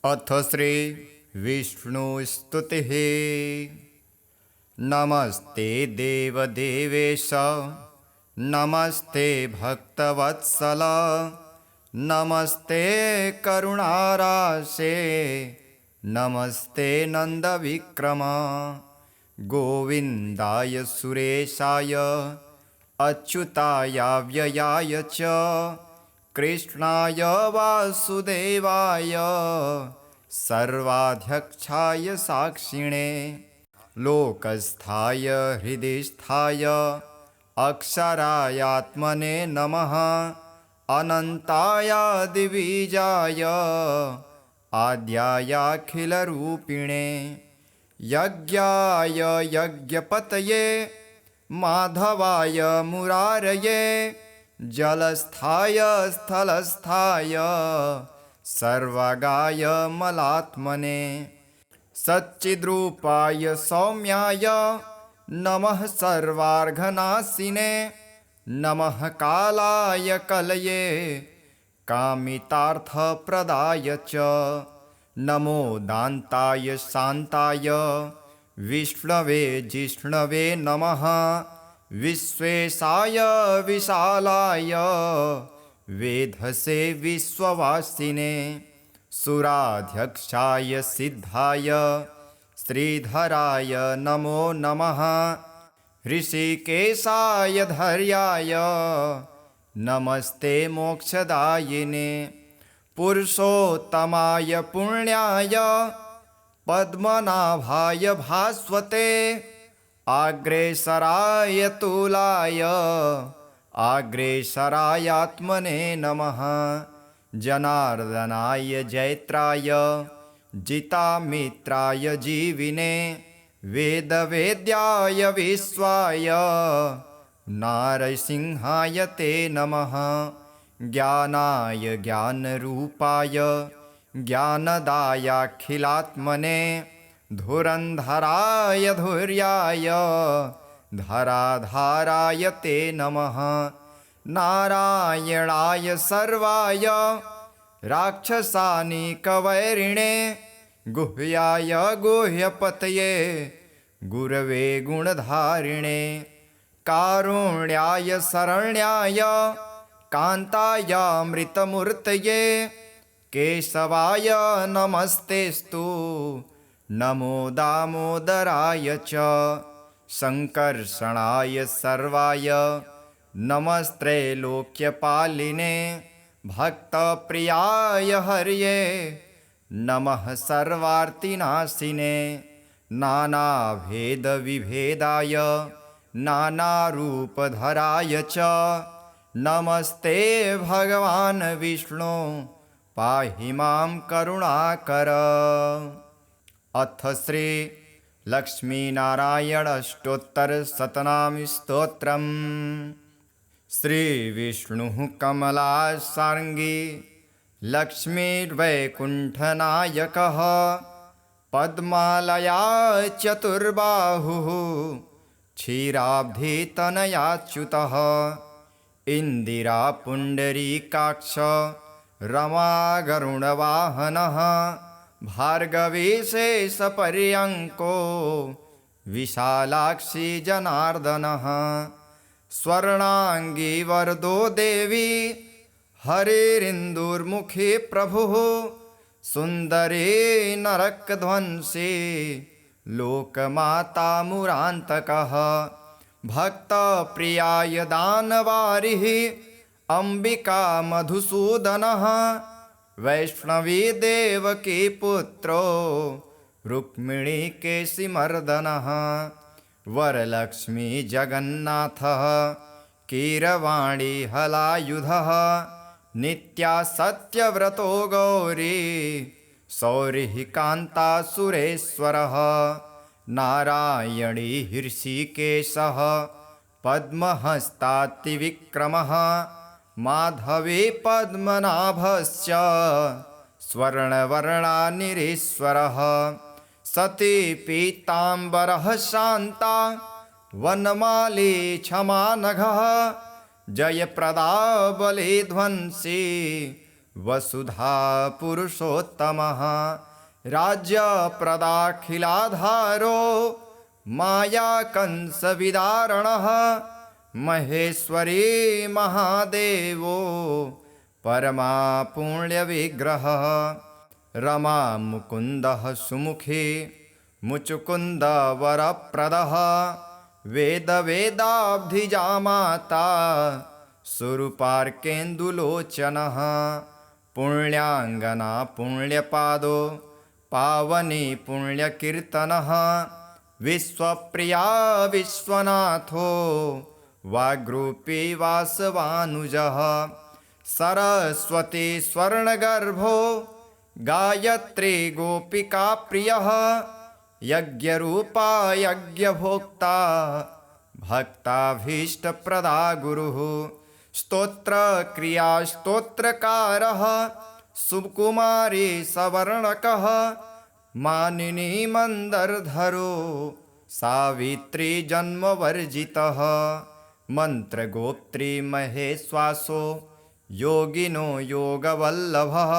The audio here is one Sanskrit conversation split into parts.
अथ श्री विष्णुस्तुतिः। नमस्ते देवदेवेश, नमस्ते भक्तवत्सल, नमस्ते करुणाराशे, नमस्ते नन्दविक्रम। गोविन्दाय सुरेशाय, अच्युताय व्ययाय च, कृष्णाय वासुदेवाय, सर्वाध्यक्षाय साक्षिणे, लोकस्थाय हृदिस्थाय, अक्षरायात्मने नमः। अनन्ताय दिविजाय, आद्यायाखिलरूपिणे, यज्ञाय यज्ञपतये, माधवाय मुरारये, जलस्थाय स्थलस्थाय, सर्वगाय मलात्मने, सच्चिद्रूपाय सौम्याय, नमः सर्वार्घनाशिने, नमः कालाय कलये, कामितार्थप्रदाय च, नमो दान्ताय शान्ताय, विष्णवे जिष्णवे नमः। विश्वेशाय विशालाय, वेधसे विश्ववासिने, सुराध्यक्षाय सिद्धाय, श्रीधराय नमो नमः। ऋषिकेशाय धैर्याय, नमस्ते मोक्षदायिने, पुरुषोत्तमाय पुण्याय, पद्मनाभाय भास्वते, आग्रेसराय तुलाय, आग्रेसरायात्मने नमः। जनार्दनाय जैत्राय, जितामित्राय जीविने, वेदवेद्याय विश्वाय, नारसिंहाय ते नमः। ज्ञानाय ज्ञानरूपाय, ज्ञानदायाखिलात्मने, धुरन्धराय धुर्याय, धराधाराय ते नमः। नारायणाय सर्वाय, राक्षसानिकवैरिणे, गुह्याय गुह्यपतये, गुरवे गुणधारिणे, कारुण्याय शरण्याय, कान्तायामृतमूर्तये, केशवाय नमस्तेस्तु, नमो दामोदराय च, संकर्षणाय सर्वाय, नमस्त्रैलोक्यपालिने, भक्तप्रियाय हर्ये, नमः सर्वार्तिनाशिने, नानाभेदविभेदाय, नानारूपधराय च, नमस्ते भगवान् विष्णु, पाहि मां करुणाकर। अथ श्री लक्ष्मीनारायणाष्टोत्तरशतनामस्तोत्रम्। श्रीविष्णुः कमलासार्ङ्गी, लक्ष्मीर्वैकुण्ठनायकः, पद्मालया चतुर्बाहुः, क्षीराब्धितनयाच्युतः, इन्दिरा पुण्डरीकाक्ष, रमा गरुडवाहनः, भार्गवीशेषपर्यङ्को, विशालाक्षी जनार्दनः, स्वर्णाङ्गी वरदो देवी, हरिरिन्दुर्मुखी प्रभुः, सुन्दरी नरकध्वंसी, लोकमाता मुरान्तकः, भक्तप्रियाय दानवारिः, अम्बिका मधुसूदनः, वैष्णवी देवकी पुत्रो, रुक्मिणीकेशिमर्दनः, वरलक्ष्मी जगन्नाथः, कीरवाणी हलायुधः, नित्या सत्यव्रतो गौरी, सौरिः कान्ता सुरेश्वरः, नारायणी हृषिकेशः, पद्महस्तातिविक्रमः, माधवी पद्मनाभस्य, स्वर्णवर्णानिरीश्वरः, सती पीताम्बरः शान्ता, वनमाली क्षमानघः, जयप्रदा बलिध्वंसी, वसुधा पुरुषोत्तमः राज्यप्रदाखिलाधारो मायाकंसविदारणः महेश्वरी महादेवो परमा पुण्यविग्रहः रमा मुकुन्दः सुमुखे मुचुकुन्दवरप्रदः वेदवेदाब्धिजामाता स्वरूपार्केन्दुलोचनः पुण्याङ्गना पुण्यपादो पावनी पुण्यकीर्तनः विश्वप्रिया विश्वनाथो वाग्रूपी वासवानुजः सरस्वती स्वर्णगर्भो गायत्री गोपिकाप्रियः यज्ञरूपा यज्ञभोक्ता भक्ताभीष्टप्रदा गुरुः स्तोत्रक्रिया स्तोत्रकारः सुकुमारी सवर्णकः मानिनी मन्दरधरो सावित्री जन्मवर्जितः मन्त्रगोप्त्री महेश्वासो योगिनो योगवल्लभः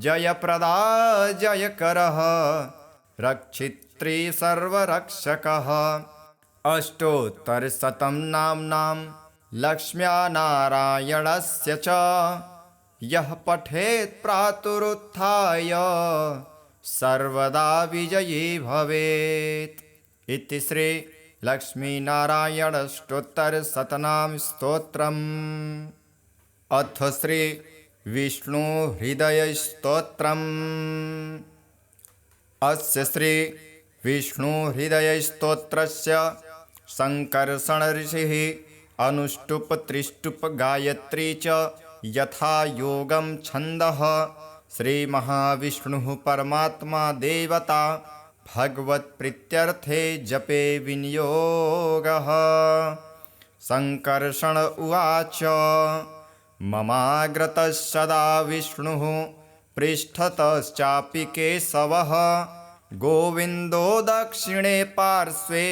जयप्रदा जयकरः रक्षित्री सर्वरक्षकः अष्टोत्तरशतं नाम्नां लक्ष्म्या नारायणस्य च यः पठेत् प्रातरुत्थाय सर्वदा विजयी भवेत्। इति श्री लक्ष्मीनारायणष्टोत्तरशतनाम स्तोत्रम्। अथ श्री विष्णुहृदयस्तोत्रम्। अस्य श्री विष्णुहृदयस्तोत्रस्य सङ्कर्षणऋषिः अनुष्टुप् त्रिष्टुप् गायत्री च यथा योगं छन्दः श्रीमहाविष्णुः परमात्मा देवता भगवत्प्रीत्यर्थे जपे विनियोगः। सङ्कर्षण उवाच ममाग्रतः सदा विष्णुः पृष्ठतश्चापि केशवः गोविन्दो दक्षिणे पार्श्वे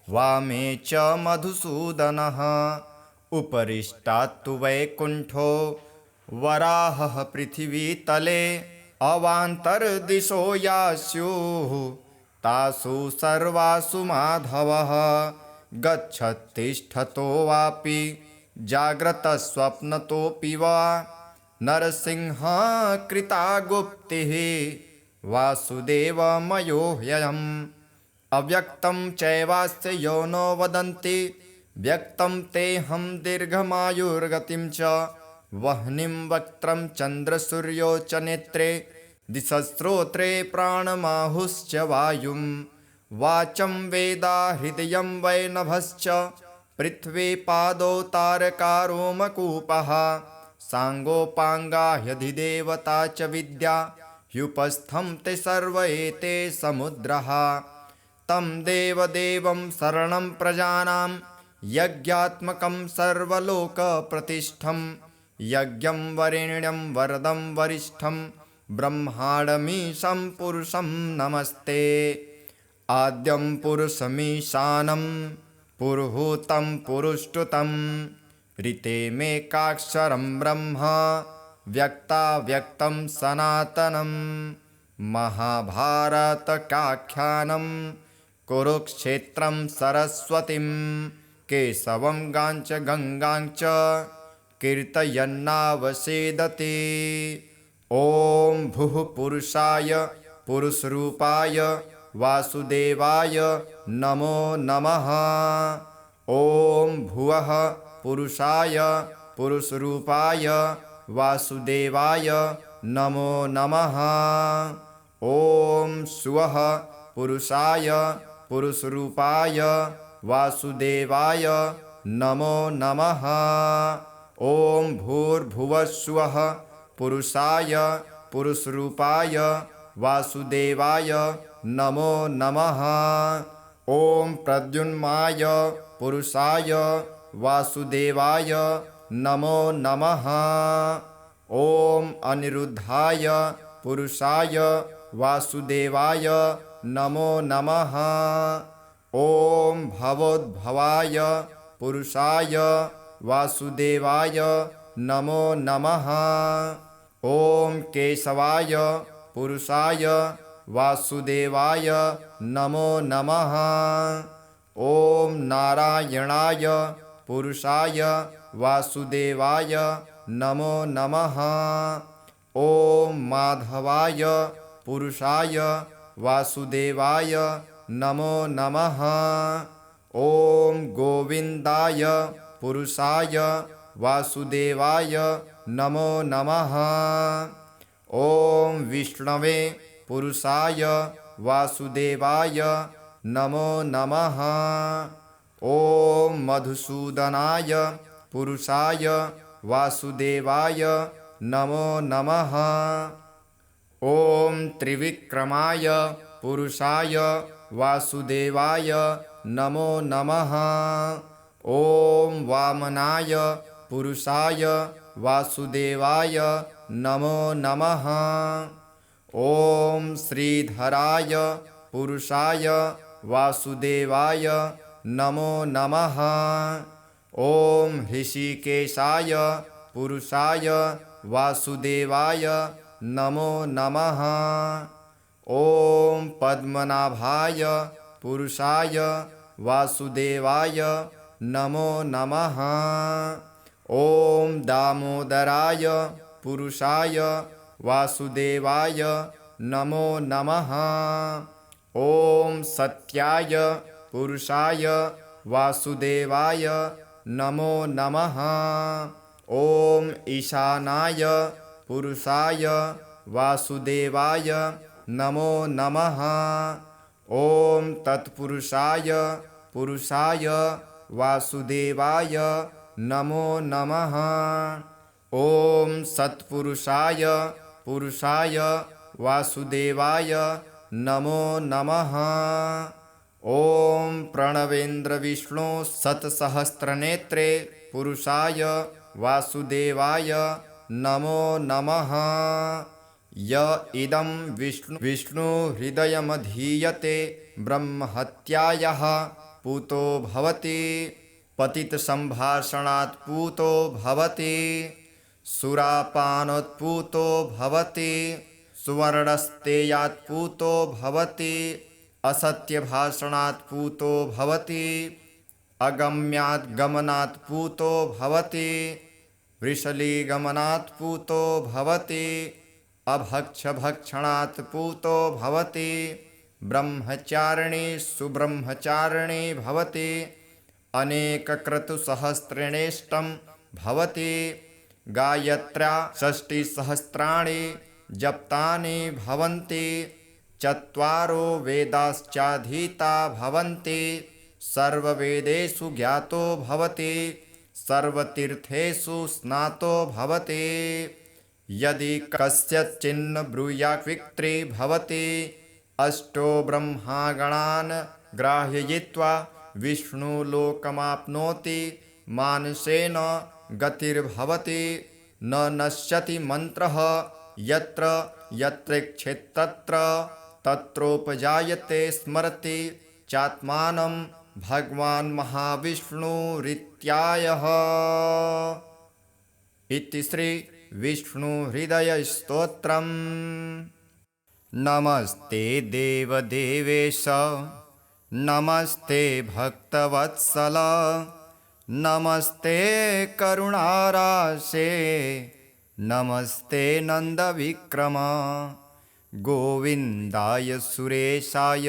वामे च मधुसूदनः उपरिष्टात्तु वैकुण्ठो वराहः पृथिवीतले अवान्तर्दिशो यास्युः तासु सर्वासु माधवः गच्छत्तिष्ठतो वापि जाग्रतस्वप्नतोऽपि वा नरसिंह कृता गुप्तिः वासुदेवमयो ह्ययम् अव्यक्तं चैवास्य योनो वदन्ति व्यक्तं तेऽहं दीर्घमायुर्गतिं च वह्निं वक्त्रं चन्द्रसूर्यो च नेत्रे दिशस्रोत्रे प्राणमाहुश्च वायुं वाचं वेदा हृदयं वै नभश्च पृथ्वी पादौ तारकारो मकूपः साङ्गोपाङ्गा ह्यधिदेवता च विद्या ह्युपस्थं ते सर्व एते समुद्रः तं देवदेवं शरणं प्रजानां यज्ञात्मकं सर्वलोकप्रतिष्ठं यज्ञं वरेण्यं वरदं वरिष्ठं ब्रह्माणमीशं पुरुषं नमस्ते। आद्यं पुरुषमीशानं पुरुहूतं पुरुष्टुतं ऋतेमेकाक्षरं ब्रह्म व्यक्ताव्यक्तं सनातनं महाभारतकाख्यानं कुरुक्षेत्रं सरस्वतीं केशवं गाञ्च गङ्गाञ्च कीर्तयन्नावसेदते। ॐ भुः पुरुषाय पुरुषरूपाय वासुदेवाय नमो नमः। ॐ भुवः पुरुषाय पुरुषरूपाय वासुदेवाय नमो नमः। ॐ सुवः पुरुषाय पुरुषरूपाय वासुदेवाय नमो नमः। ॐ भूर्भुवस्सुवः पुरुषाय पुरुषरूपाय वासुदेवाय नमो नमः। ॐ प्रद्युम्नाय पुरुषाय वासुदेवाय नमो नमः। ॐ अनिरुद्धाय पुरुषाय वासुदेवाय नमो नमः। ॐ भवोद्भवाय पुरुषाय वासुदेवाय नमो नमः। ॐ केशवाय पुरुषाय वासुदेवाय नमो नमः। ॐ नारायणाय पुरुषाय वासुदेवाय नमो नमः। ॐ माधवाय पुरुषाय वासुदेवाय नमो नमः। ॐ गोविन्दाय पुरुषाय वासुदेवाय नमो नमः। ॐ विष्णवे पुरुषाय वासुदेवाय नमो नमः। ॐ मधुसूदनाय पुरुषाय वासुदेवाय नमो नमः। ॐ त्रिविक्रमाय पुरुषाय वासुदेवाय नमो नमः। ॐ वामनाय पुरुषाय वासुदेवाय नमो नमः। ॐ श्रीधराय पुरुषाय वासुदेवाय नमो नमः। ॐ ऋषिकेशाय पुरुषाय वासुदेवाय नमो नमः। ॐ पद्मनाभाय पुरुषाय वासुदेवाय नमो नमः। ॐ दामोदराय पुरुषाय वासुदेवाय नमो नमः। ॐ सत्याय पुरुषाय वासुदेवाय नमो नमः। ॐ ईशानाय पुरुषाय वासुदेवाय नमो नमः। ॐ तत्पुरुषाय पुरुषाय वासुदेवाय नमो नमः। ॐ सत्पुरुषाय पुरुषाय वासुदेवाय नमो नमः। ॐ प्रणवेन्द्र विष्णु सत्सहस्रनेत्रे पुरुषाय वासुदेवाय नमो नमः। य इदं विष्णु हृदयमधीयते ब्रह्महत्यायाः पूतो भवति। पतितसम्भाषणात् पूतो भवति। सुरापानोत्पूतो भवति। सुवर्णस्तेयात् पूतो भवति। असत्यभाषणात् पूतो भवति। अगम्यात् गमनात् पूतो भवति। वृषलीगमनात् पूतो भवति। अभक्षभक्षणात् पूतो भवति। ब्रह्मचारिणी सुब्रह्मचारिणी भवति। अनेकक्रतुसहस्रेणेष्टं भवति। गायत्र्या षष्टिसहस्राणि जप्तानि भवन्ति। चत्वारो वेदाश्चाधीता भवन्ति। सर्ववेदेषु ज्ञातो भवति। सर्वतीर्थेषु स्नातो भवति। यदि कस्यचिन्न ब्रूयाक्विक्त्री भवति। अष्टो ब्रह्मागणान् ग्राहयित्वा विष्णुलोकमाप्नोति। मानसेन गतिर्भवति। न नश्यति मन्त्रः यत्र यत्रेक्षेत्तत्र तत्रोपजायते स्मरति चात्मानं भगवान् महाविष्णुरित्यायः। इति श्री विष्णुहृदयस्तोत्रम्। नमस्ते देवदेवेश नमस्ते भक्तवत्सल नमस्ते करुणाराशे नमस्ते नन्दविक्रम। गोविन्दाय सुरेशाय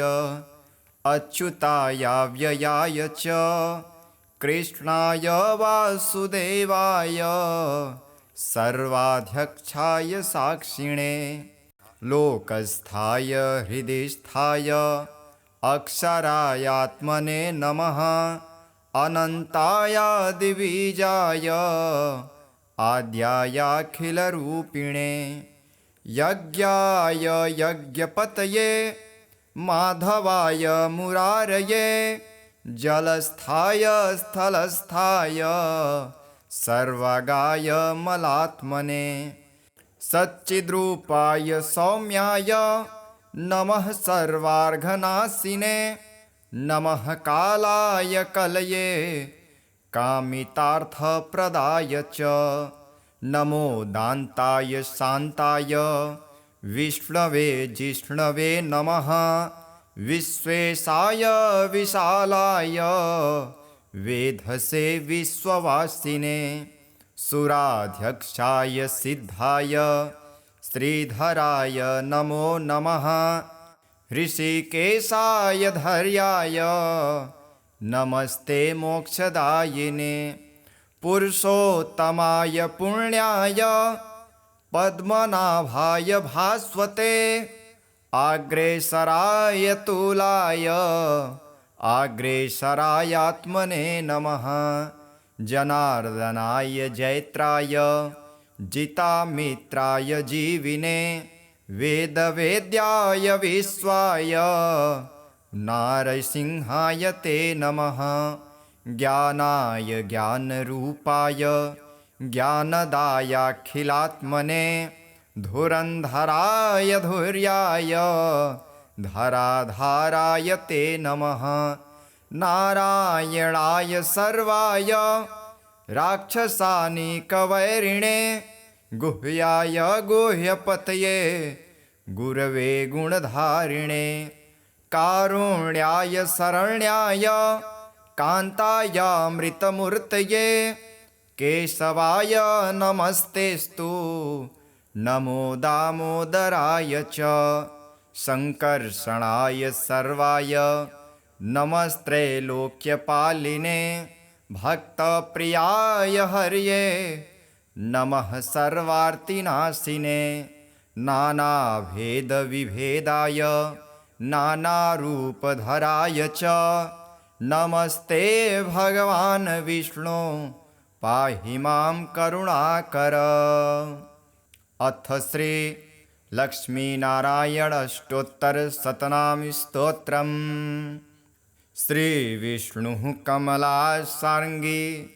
अच्युताय व्ययाय च कृष्णाय वासुदेवाय सर्वाध्यक्षाय साक्षिणे लोकस्थाय हृदिस्थाय अक्षरायात्मने नमः। अनन्ताय दिविजाय आद्यायाखिलरूपिणे यज्ञाय यज्ञपतये माधवाय मुरारये जलस्थाय स्थलस्थाय सर्वगाय मलात्मने सच्चिद्रूपाय सौम्याय नमः सर्वार्घनाशिने नमः कालाय कलये कामितार्थप्रदाय च नमो दान्ताय शान्ताय विष्णवे जिष्णवे नमः। विश्वेशाय विशालाय वेधसे विश्ववासिने। सुराध्यक्षाय सिद्धाय श्रीधराय नमो नमः। ऋषिकेशाय धैर्याय नमस्ते मोक्षदायिने। पुरुषोत्तमाय पुण्याय पद्मनाभाय भास्वते। अग्रेसराय तुलाय अग्रेसरायात्मने नमः। जनार्दनाय जैत्राय जितामित्राय जीविने। वेदवेद्याय विश्वाय नारसिंहाय ते नमः। ज्ञानाय ज्ञानरूपाय ज्ञानदायाखिलात्मने। धुरन्धराय धुर्याय धराधाराय ते नमः। नारायणाय सर्वाय राक्षसानिकवैरिणे। गुह्याय गुह्यपतये गुरवे गुणधारिणे। कारुण्याय शरण्याय कान्तायामृतमूर्तये। केशवाय नमस्तेस्तु नमो दामोदराय च। संकर्षणाय सर्वाय नमस्त्रैलोक्यपालिने। भक्तप्रियाय हर्ये नमः सर्वार्तिनाशिने। नानाभेदविभेदाय नानारूपधराय च नमस्ते भगवान् विष्णु पाहि मां करुणाकर। अथ श्री लक्ष्मीनारायणाष्टोत्तरशतनाम स्तोत्रम्। श्रीविष्णुः कमलासार्ङ्गी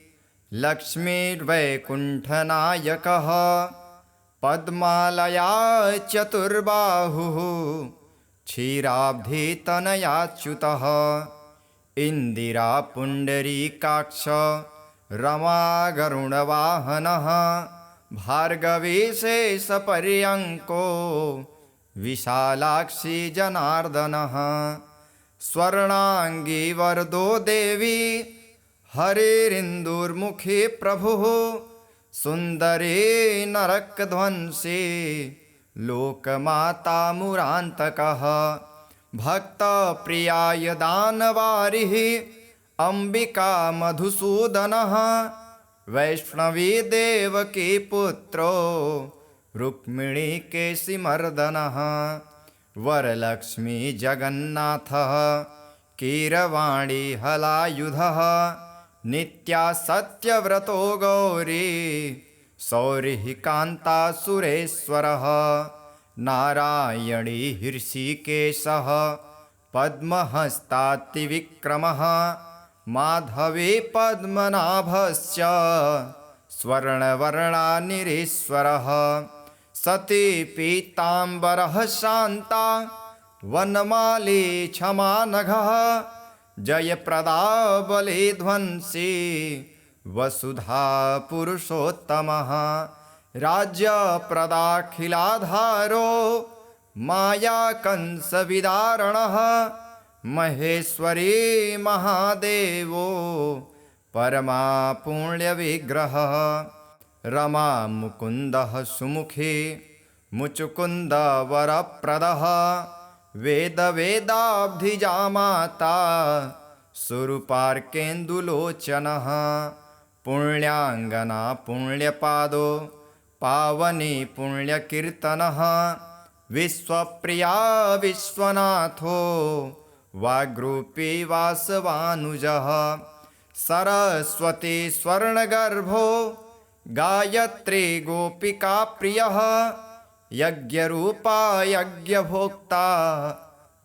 लक्ष्मीर्वैकुण्ठनायकः। पद्मालया चतुर्बाहुः क्षीराब्धितनयाच्युतः। इन्दिरा पुण्डरीकाक्ष रमा गरुडवाहनः। भार्गवीशेषपर्यङ्को विशालाक्षी जनार्दनः। स्वर्णाङ्गी वरदो देवी हरिरिन्दुर्मुखी प्रभुः। सुन्दरी नरकध्वंसी लोकमाता मुरान्तकः। भक्तप्रियाय दानवारिः अम्बिका मधुसूदनः। वैष्णवी देवकी पुत्रो रुक्मिणीकेशिमर्दनः। वरलक्ष्मी जगन्नाथः कीरवाणी हलायुधः। नित्या सत्यव्रतो गौरी सौरिः कान्तासुरेश्वरः। नारायणी हृषीकेशः पद्महस्तातिविक्रमः। माधवी पद्मनाभश्च स्वर्णवर्णानिरीश्वरः। सती पीताम्बरः शान्ता वनमाली क्षमानघः। जयप्रदा बलिध्वंसी वसुधा पुरुषोत्तमः। राज्यप्रदाखिलाधारो मायाकंसविदारणः। महेश्वरी महादेवो परमा पुण्यविग्रहः। रमा मुकुन्दः सुमुखी मुचुकुन्दवरप्रदः। वेदवेदाब्धिजामाता सुरूपार्केन्दुलोचनः। पुण्याङ्गना पुण्यपादो पावनी पुण्यकीर्तनः। विश्वप्रिया विश्वनाथो वाग्रूपी वासवानुजः। सरस्वती स्वर्णगर्भो गायत्री गोपिकाप्रियः। यज्ञरूपा यज्ञभोक्ता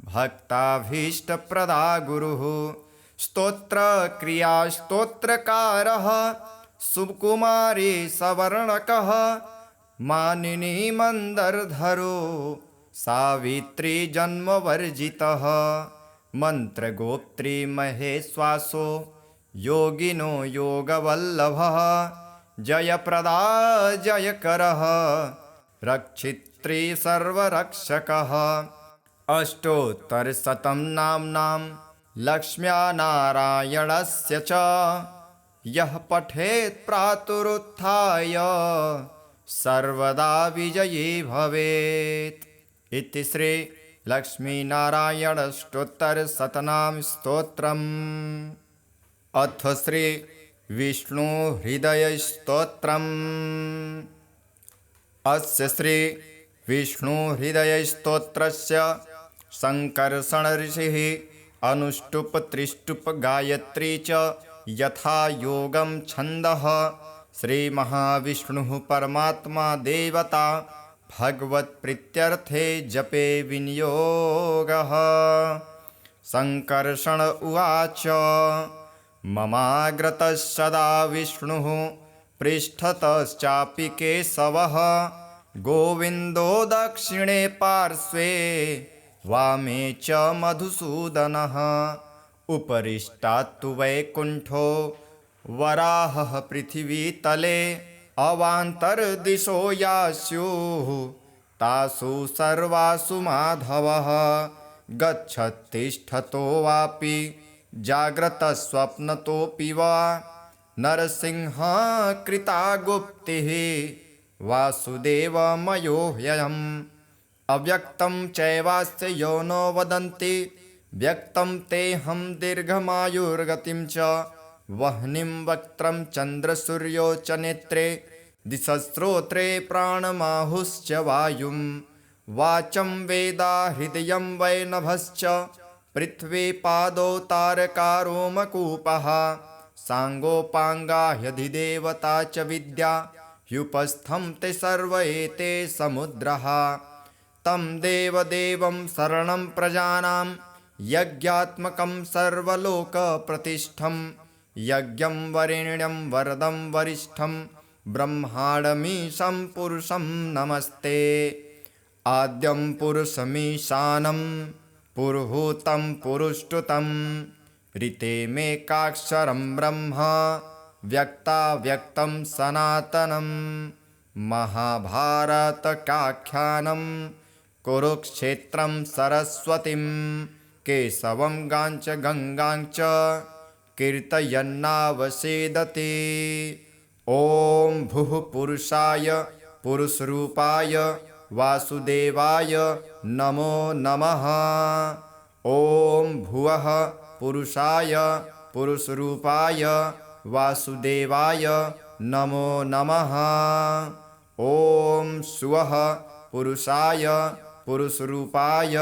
भक्ताभीष्टप्रदा गुरुः। स्तोत्रक्रिया स्तोत्रकारः सुकुमारी सवर्णकः। मानिनी मन्दरधरो सावित्री जन्मवर्जितः। मन्त्रगोप्त्री महेश्वासो योगिनो योगवल्लभः। जयप्रदा जयकरः रक्षित्री सर्वरक्षकः। अष्टोत्तरशतं नाम्नां लक्ष्म्या नारायणस्य च यः पठेत् प्रातरुत्थाय सर्वदा विजयी भवेत्। इति श्री लक्ष्मीनारायणष्टोत्तरशतनाम स्तोत्रम्। अथ श्री विष्णुहृदयस्तोत्रम्। अस्य श्री विष्णुहृदयस्तोत्रस्य सङ्कर्षणऋषिः अनुष्टुप् त्रिष्टुप् गायत्री च यथा योगं छन्दः। श्रीमहाविष्णुः परमात्मा देवता भगवत्प्रीत्यर्थे जपे विनियोगः। सङ्कर्षण उवाच ममाग्रतः सदा विष्णुः पृष्ठतश्चापि केशवः गोविन्दो दक्षिणे पार्श्वे वामे च मधुसूदनः उपरिष्टात्तु वैकुण्ठो वराहः पृथिवीतले अवान्तरदिशो यास्युः तासु सर्वासु माधवः गच्छत्तिष्ठतो वापि जाग्रतस्वप्नतोऽपि वा नरसिंह कृता गुप्तिः वासुदेवमयो ह्ययम् अव्यक्तं चैवास्य योनो वदन्ति व्यक्तं तेऽहं दीर्घमायुर्गतिं च वह्निं वक्त्रं चन्द्रसूर्यो च नेत्रे दिशस्रोत्रे प्राणमाहुश्च वायुं वाचं वेदा हृदयं वै नभश्च पृथ्वी पादौ तारकारो मकूपः साङ्गोपाङ्गा ह्यधिदेवता च विद्या ह्युपस्थं ते सर्व एते समुद्रः तं देवदेवं शरणं प्रजानां यज्ञात्मकं सर्वलोकप्रतिष्ठं यज्ञं वरेण्यं वरदं वरिष्ठं ब्रह्माणमीशं पुरुषं नमस्ते। आद्यं पुरुषमीशानं पुरुहूतं पुरुष्टुतं ऋतेमेकाक्षरं ब्रह्म व्यक्ताव्यक्तं सनातनं महाभारतकाख्यानं कुरुक्षेत्रं सरस्वतीं केशवं गाञ्च गङ्गाञ्च कीर्तयन्नावसेदते। ॐ भुः पुरुषाय पुरुषरूपाय वासुदेवाय नमो नमः। ॐ भुवः पुरुषाय पुरुषरूपाय वासुदेवाय नमो नमः। ॐ सुवः पुरुषाय पुरुषरूपाय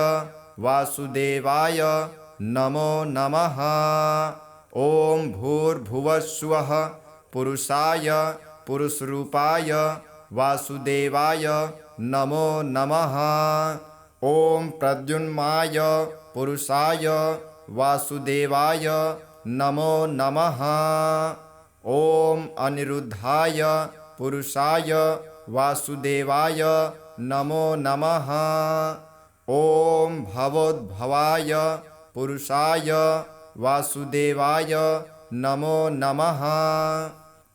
वासुदेवाय नमो नमः। ॐ भूर्भुवस्सुवः पुरुषाय पुरुषरूपाय वासुदेवाय नमो नमः। ॐ प्रद्युम्नाय पुरुषाय वासुदेवाय नमो नमः। ॐ अनिरुद्धाय पुरुषाय वासुदेवाय नमो नमः। ॐ भवोद्भवाय पुरुषाय वासुदेवाय नमो नमः।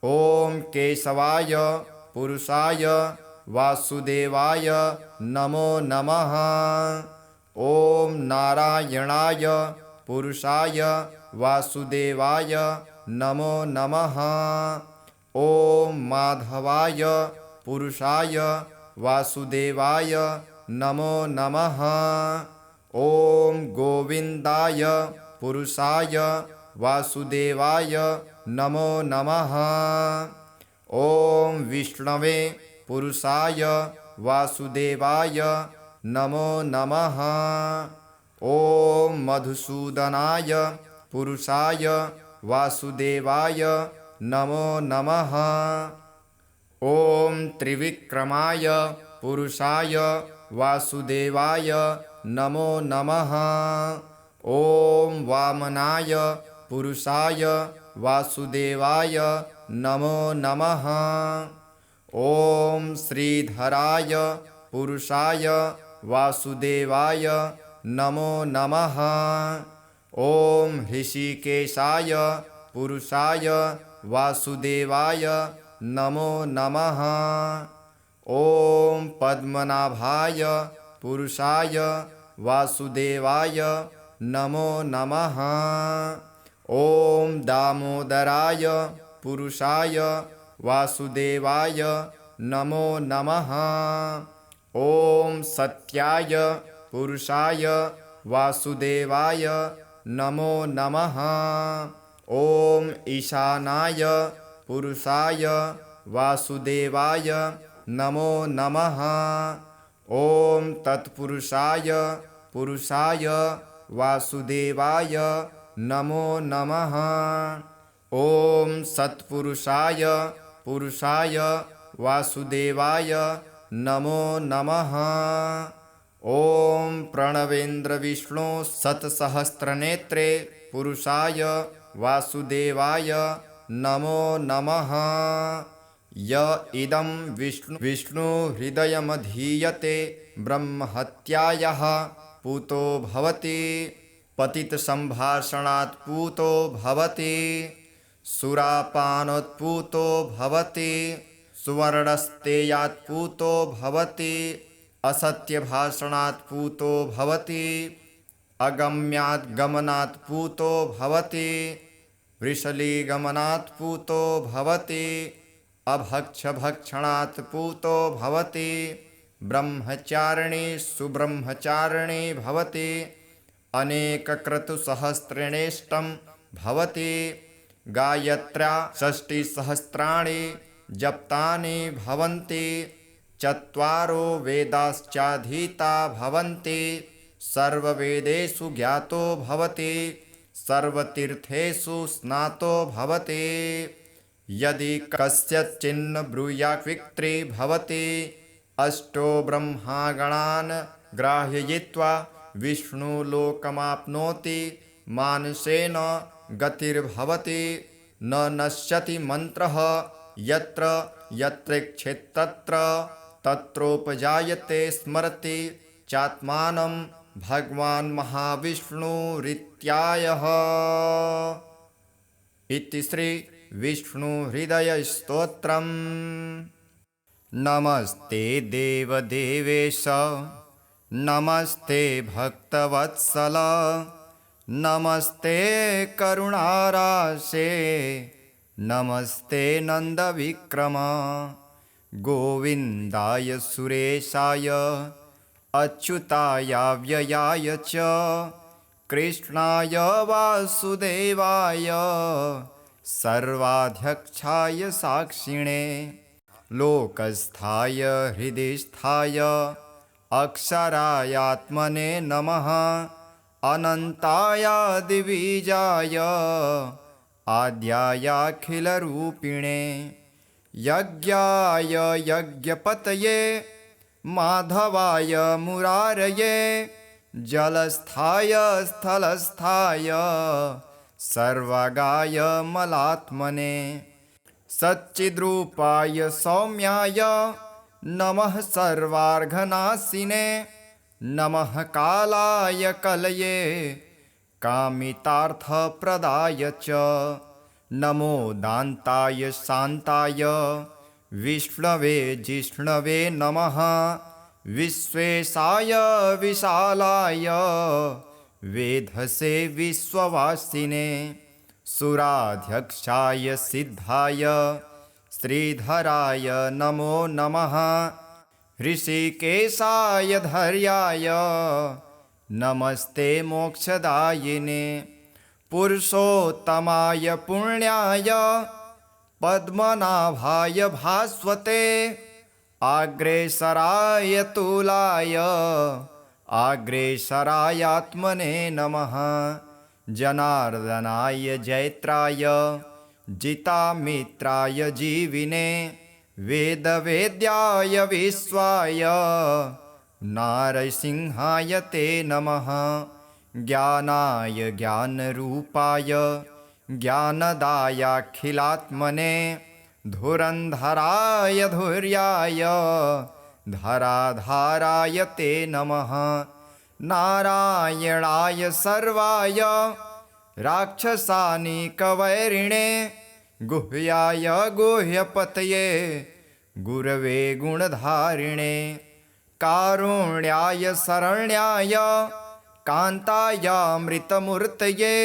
ॐ केशवाय पुरुषाय वासुदेवाय नमो नमः। ॐ नारायणाय पुरुषाय वासुदेवाय नमो नमः। ॐ माधवाय पुरुषाय वासुदेवाय नमो नमः। ॐ गोविन्दाय पुरुषाय वासुदेवाय नमो नमः। ॐ विष्णवे पुरुषाय वासुदेवाय नमो नमः। ॐ मधुसूदनाय पुरुषाय वासुदेवाय नमो नमः। ॐ त्रिविक्रमाय पुरुषाय वासुदेवाय नमो नमः। ॐ वामनाय पुरुषाय वासुदेवाय नमो नमः। ॐ श्रीधराय पुरुषाय वासुदेवाय नमो नमः। ॐ ऋषिकेशाय पुरुषाय वासुदेवाय नमो नमः। ॐ पद्मनाभाय पुरुषाय वासुदेवाय नमो नमः। ॐ दामोदराय पुरुषाय वासुदेवाय नमो नमः। ॐ सत्याय पुरुषाय वासुदेवाय नमो नमः। ॐ ईशानाय पुरुषाय वासुदेवाय नमो नमः। ॐ तत्पुरुषाय पुरुषाय वासुदेवाय नमो नमः। ॐ सत्पुरुषाय पुरुषाय वासुदेवाय नमो नमः। ॐ प्रणवेन्द्र विष्णु सत्सहस्रनेत्रे पुरुषाय वासुदेवाय नमो नमः। य इदं विष्णु हृदयमधीयते ब्रह्महत्यायाः पूतो भवति। पतितसम्भाषणात् पूतो भवति। सुरापानोत्पूतो भवति। सुवर्णस्तेयात् पूतो भवति। असत्यभाषणात् पूतो भवति। अगम्यात् गमनात् पूतो भवति। वृषलीगमनात् पूतो भवति। अभक्षभक्षणात् पूतो भवति। ब्रह्मचारिणी सुब्रह्मचारिणी भवति। अनेकक्रतुसहस्रेणेष्टं भवति। गायत्र्या षष्टिसहस्राणि जप्तानि भवन्ति। चत्वारो वेदाश्चाधीता भवन्ति। सर्ववेदेषु ज्ञातो भवति। सर्वतीर्थेषु स्नातो भवति। यदि कस्यचिन्न ब्रूयाक्विक्त्री भवति। अष्टो ब्रह्मागणान् ग्राहयित्वा विष्णुलोकमाप्नोति। मानसेन गतिर्भवति। न नश्यति मन्त्रः यत्र यत्रेक्षेत्तत्र तत्रोपजायते स्मरति चात्मानं भगवान् महाविष्णुरित्यायः। इति श्री विष्णुहृदयस्तोत्रम्। नमस्ते देवदेवेश नमस्ते भक्तवत्सल नमस्ते करुणाराशे नमस्ते नन्दविक्रम। गोविन्दाय सुरेशाय अच्युताय व्ययाय च कृष्णाय वासुदेवाय सर्वाध्यक्षाय साक्षिणे लोकस्थाय हृदिस्थाय अक्षरायात्मने नमः। अनन्ताय दिविजाय आद्यायाखिलरूपिणे यज्ञाय यज्ञपतये माधवाय मुरारये जलस्थाय स्थलस्थाय सर्वगाय मलात्मने सच्चिद्रूपाय सौम्याय नमः सर्वार्घनाशिने नमः कालाय कलये कामितार्थप्रदाय च नमो दान्ताय शान्ताय विष्णवे जिष्णवे नमः। विश्वेशाय विशालाय वेधसे विश्ववासिने सुराध्यक्षाय सिद्धाय श्रीधराय नमो नमः। ऋषिकेशाय धैर्याय नमस्ते मोक्षदायिने पुरुषोत्तमाय पुण्याय पद्मनाभाय भास्वते आग्रेसराय तुलाय आग्रेसरायात्मने नमः। जनार्दनाय जैत्राय जितामित्राय जीविने वेदवेद्याय विश्वाय नारसिंहाय ते नमः। ज्ञानाय ज्ञानरूपाय ज्ञानदायाखिलात्मने धुरन्धराय धुर्याय धराधाराय ते नमः। नारायणाय सर्वाय राक्षसानिकवैरिणे गुह्याय गुह्यपतये गुरवे गुणधारिणे कारुण्याय शरण्याय कान्ताय मृतमूर्तये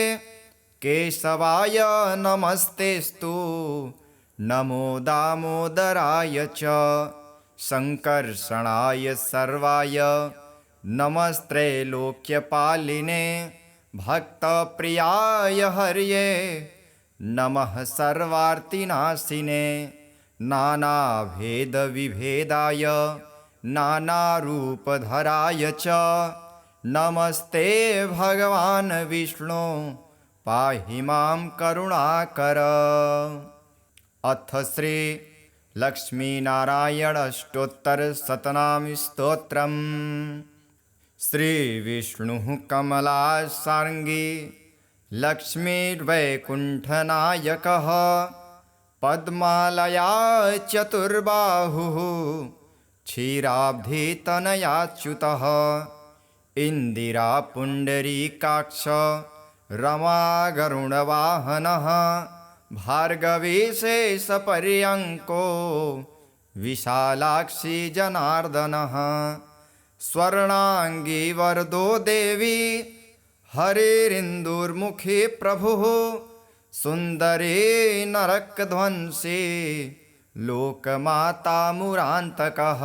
केशवाय नमस्तेस्तु नमो दामोदराय च संकर्षणाय सर्वाय नमस्त्रैलोक्यपालिने भक्तप्रियाय हर्ये नमः सर्वार्तिनाशिने नानाभेदविभेदाय नानारूपधराय च नमस्ते भगवान् विष्णु पाहि मां करुणाकर। अथ श्री लक्ष्मीनारायणाष्टोत्तरशतनाम स्तोत्रम्। श्रीविष्णुः कमलासार्ङ्गी लक्ष्मीर्वैकुण्ठनायकः पद्मालया चतुर्बाहुः क्षीराब्धितनयाच्युतः इन्दिरा पुण्डरीकाक्ष रमा गरुडवाहनः भार्गवीशेषपर्यङ्को विशालाक्षी जनार्दनः स्वर्णाङ्गी वरदो देवी हरिरिन्दुर्मुखी प्रभुः सुन्दरी नरकध्वंसी लोकमाता मुरान्तकः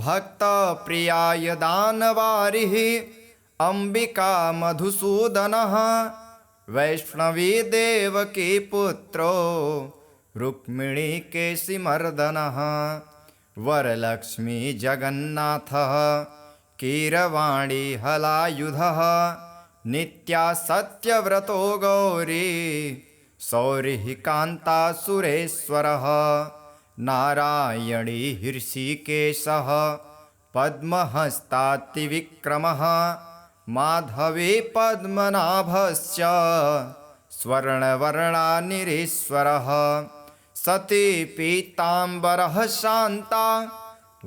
भक्तप्रियाय दानवारिः अम्बिका मधुसूदनः वैष्णवी देवकी पुत्रो रुक्मिणीकेशिमर्दनः वरलक्ष्मी जगन्नाथः कीरवाणी हलायुधः नित्या सत्यव्रतो गौरी सौरिः कान्ता सुरेश्वरः नारायणी हृषिकेशः पद्महस्तातिविक्रमः माधवी पद्मनाभश्च स्वर्णवर्णानिरीश्वरः सती पीताम्बरः शान्ता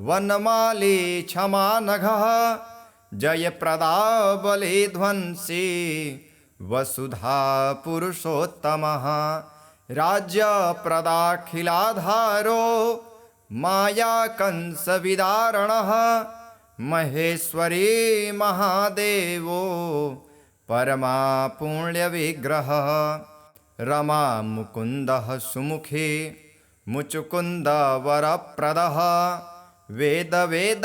वनमाली क्षमानघः जयप्रदा बलिध्वंसी वसुधा पुरुषोत्तमः राज्यप्रदाखिलाधारो मायाकंसविदारणः महेश्वरी महादेवो परमा पुण्यविग्रहः रमा मुकुन्दः सुमुखी मुचुकुन्दवरप्रदः वेदवेदाब्धिजामाता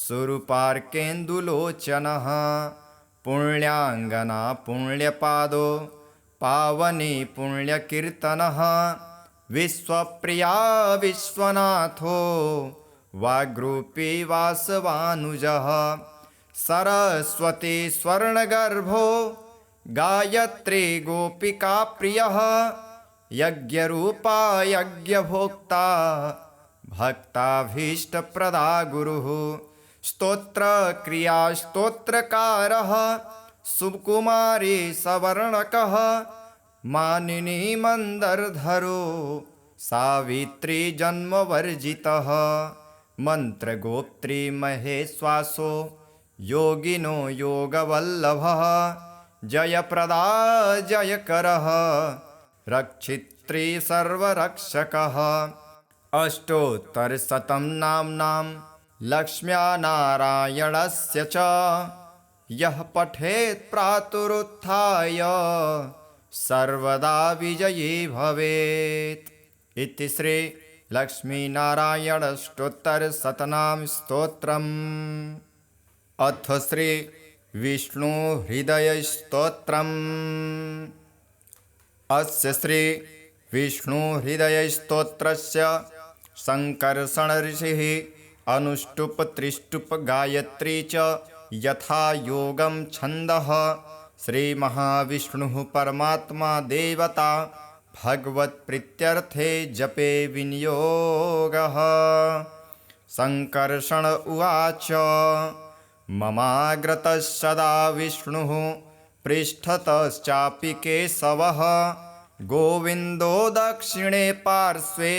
सुरूपार्केन्दुलोचनः पुण्याङ्गना पुण्यपादो पावनी पुण्यकीर्तनः विश्वप्रिया विश्वनाथो वाग्रूपी वासवानुजः सरस्वती स्वर्णगर्भो गायत्री गोपिका प्रियः यज्ञरूपा यज्ञभोक्ता भक्ताभीष्टप्रदा गुरुः स्तोत्रक्रिया स्तोत्रकारः सुकुमारी सवर्णकः मानिनी मन्दरधरो सावित्री जन्मवर्जितः मन्त्रगोप्त्री महेश्वासो योगिनो योगवल्लभः जयप्रदा जयकरः रक्षित्री सर्वरक्षकः अष्टोत्तरशतं नाम्नां लक्ष्म्या नारायणस्य च यः पठेत् प्रातरुत्थाय सर्वदा विजयी भवेत्। इति श्री लक्ष्मीनारायणाष्टोत्तरशतनाम स्तोत्रम्। अथ श्री विष्णु हृदय स्तोत्रम्। अस्य श्री विष्णु हृदय स्तोत्रस्य संकर्षण ऋषिः अनुष्टुप त्रिष्टुप गायत्री च यथा योगं छन्दः श्री महाविष्णुः परमात्मा देवता भगवत्प्रीत्यर्थे जपे विनियोगः। संकर्षण उवाच ममाग्रतः सदा विष्णुः पृष्ठतश्चापि केशवः गोविन्दो दक्षिणे पार्श्वे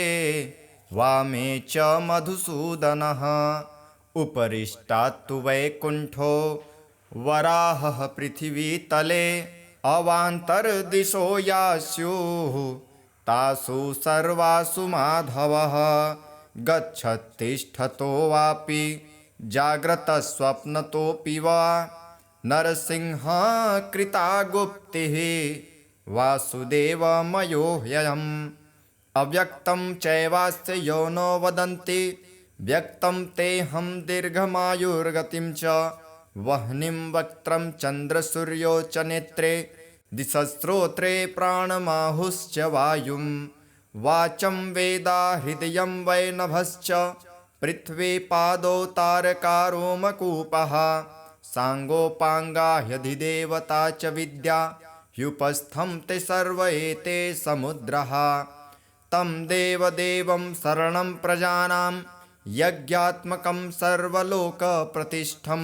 वामे च मधुसूदनः उपरिष्टात्तु वैकुण्ठो वराहः पृथिवीतले अवान्तर्दिशो या स्युः तासु सर्वासु माधवः गच्छत्तिष्ठतो वापि जाग्रतस्वप्नतोऽपि वा नरसिंहः कृता गुप्तिः वासुदेवमयो ह्ययम् अव्यक्तं चैवास्य योनो वदन्ति व्यक्तं तेऽहं दीर्घमायुर्गतिं च वह्निं वक्त्रं चन्द्रसूर्यो च नेत्रे दिशस्रोत्रे प्राणमाहुश्च वायुं वाचं वेदा हृदयं वै नभश्च पृथ्वी पादौ तारकारो मकूपः साङ्गोपाङ्गा ह्यधिदेवता च विद्या ह्युपस्थं ते सर्व एते समुद्रः तं देवदेवं शरणं प्रजानां यज्ञात्मकं सर्वलोकप्रतिष्ठं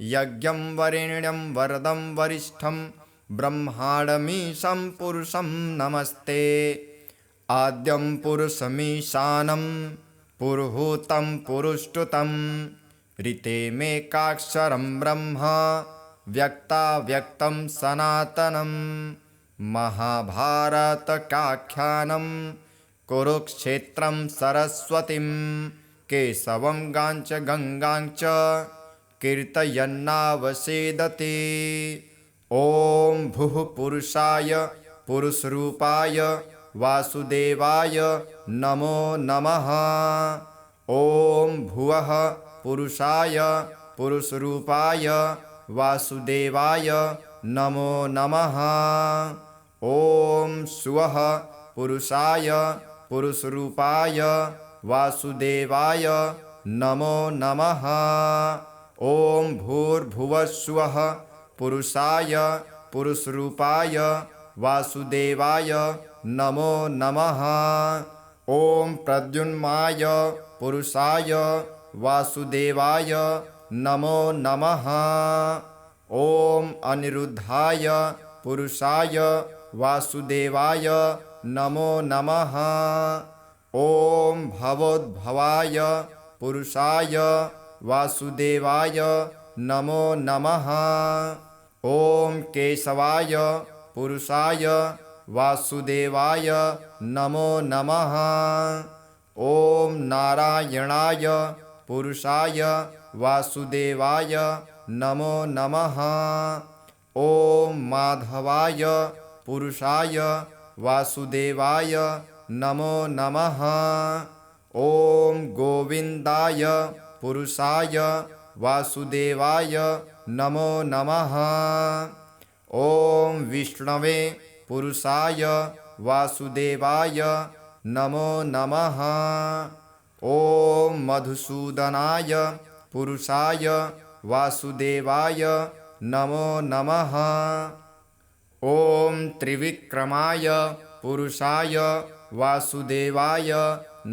यज्ञं वरेण्यं वरदं वरिष्ठं ब्रह्माणमीशं पुरुषं नमस्ते आद्यं पुरुषमीशानं पुरुहूतं पुरुष्टुतं ऋतेमेकाक्षरं ब्रह्म व्यक्ताव्यक्तं सनातनं महाभारतकाख्यानं कुरुक्षेत्रं सरस्वतीं केशवं गाञ्च गङ्गाञ्च कीर्तयन्नावसेदते ॐ भुः पुरुषाय पुरुषरूपाय वासुदेवाय नमो नमः ॐ भुवः पुरुषाय पुरुषरूपाय वासुदेवाय नमो नमः ॐ सुवः पुरुषाय पुरुषरूपाय वासुदेवाय नमो नमः ॐ भूर्भुवस्सुवः पुरुषाय पुरुषरूपाय वासुदेवाय नमो नमः ॐ प्रद्युम्नाय पुरुषाय वासुदेवाय नमो नमः ॐ अनिरुद्धाय पुरुषाय वासुदेवाय नमो नमः ॐ भवोद्भवाय पुरुषाय वासुदेवाय नमो नमः ॐ केशवाय पुरुषाय वासुदेवाय नमो नमः ॐ नारायणाय पुरुषाय वासुदेवाय नमो नमः ॐ माधवाय पुरुषाय वासुदेवाय नमो नमः ॐ गोविन्दाय पुरुषाय वासुदेवाय नमो नमः ॐ विष्णवे पुरुषाय वासुदेवाय नमो नमः ॐ मधुसूदनाय पुरुषाय वासुदेवाय नमो नमः ॐ त्रिविक्रमाय पुरुषाय वासुदेवाय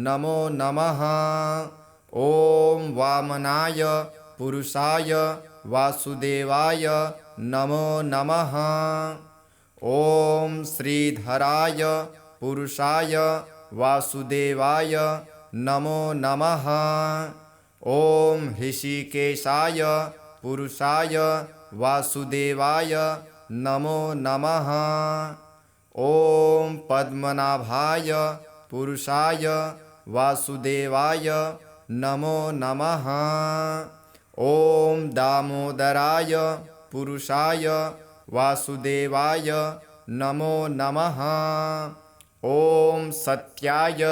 नमो नमः ॐ वामनाय पुरुषाय वासुदेवाय नमो नमः ॐ श्रीधराय पुरुषाय वासुदेवाय नमो नमः ॐ ऋषिकेशाय पुरुषाय वासुदेवाय नमो नमः ॐ पद्मनाभाय पुरुषाय वासुदेवाय नमो नमः ॐ दामोदराय पुरुषाय वासुदेवाय नमो नमः ॐ सत्याय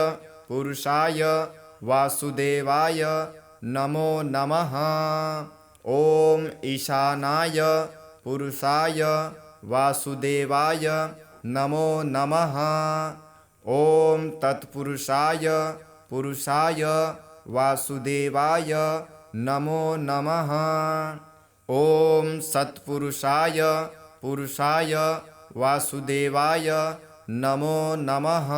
पुरुषाय वासुदेवाय नमो नमः ॐ ईशानाय पुरुषाय वासुदेवाय नमो नमः ॐ तत्पुरुषाय पुरुषाय वासुदेवाय नमो नमः ॐ सत्पुरुषाय पुरुषाय वासुदेवाय नमो नमः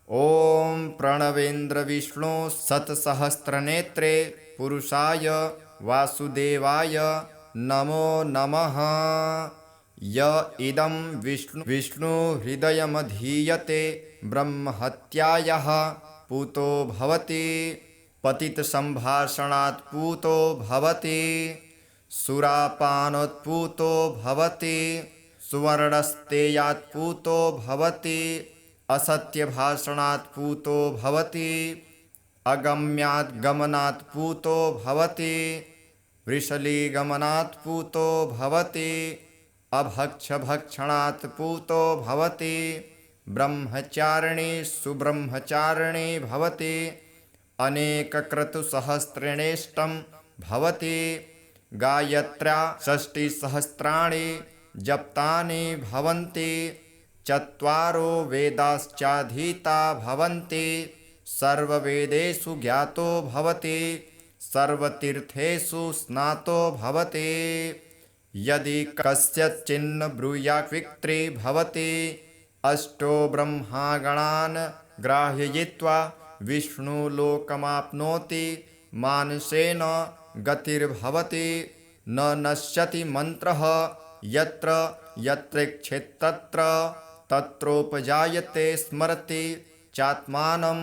ॐ प्रणवेन्द्रविष्णु सत्सहस्रनेत्रे पुरुषाय वासुदेवाय नमो नमः य इदं विष्णु हृदयमधीयते ब्रह्महत्यायाः पूतो भवति पतितसम्भाषणात् पूतो भवति सुरापानोत्पूतो भवति सुवर्णस्तेयात् पूतो भवति असत्यभाषणात् पूतो भवति अगम्यात् गमनात् पूतो भवति वृषलीगमनात् पूतो भवति अभक्षभक्षणात् पूतो भवति ब्रह्मचारिणी सुब्रह्मचारिणी भवति अनेकक्रतुसहस्रेणेष्टं भवति गायत्र्या षष्टिसहस्राणि जप्तानि भवन्ति चत्वारो वेदाश्चाधीता भवन्ति सर्ववेदेषु ज्ञातो भवति सर्वतीर्थेषु स्नातो भवति यदि कस्यचिन्न ब्रूयाक्विक्त्री भवति अष्टो ब्रह्मागणान् ग्राहयित्वा विष्णुलोकमाप्नोति मानसेन गतिर्भवति न नश्यति मन्त्रः यत्र यत्रेक्षेत्तत्र तत्रोपजायते स्मरति चात्मानं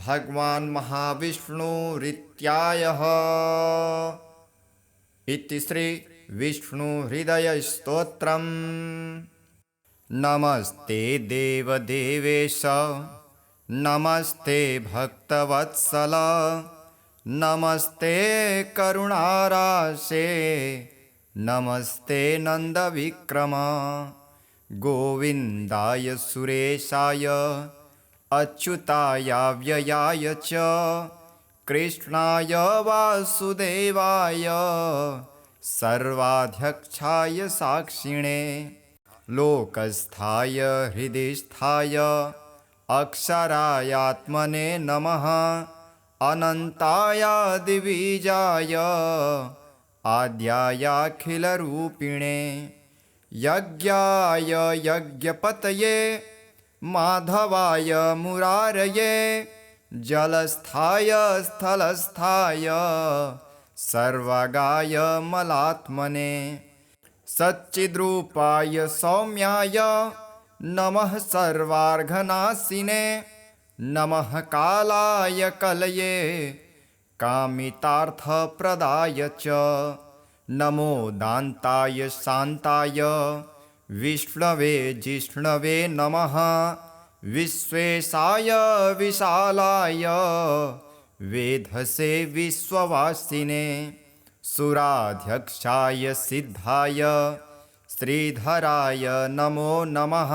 भगवान् महाविष्णुरित्यायः। इति श्री विष्णुहृदयस्तोत्रम्। नमस्ते देवदेवेश नमस्ते भक्तवत्सल नमस्ते करुणाराशे नमस्ते नन्दविक्रम गोविन्दाय सुरेशाय अच्युताय व्ययाय च कृष्णाय वासुदेवाय सर्वाध्यक्षाय साक्षिणे लोकस्थाय हृदिस्थाय अक्षरायात्मने नमः अनन्ताय दिविजाय आद्यायाखिलरूपिणे यज्ञाय यज्ञपतये माधवाय मुरारये जलस्थाय स्थलस्थाय सर्वगाय मलात्मने सच्चिद्रूपाय सौम्याय नमः सर्वार्घनाशिने नमः कालाय कलये कामितार्थप्रदाय च नमो दान्ताय शान्ताय विष्णवे जिष्णवे नमः विश्वेशाय विशालाय वेधसे विश्ववासिने सुराध्यक्षाय सिद्धाय श्रीधराय नमो नमः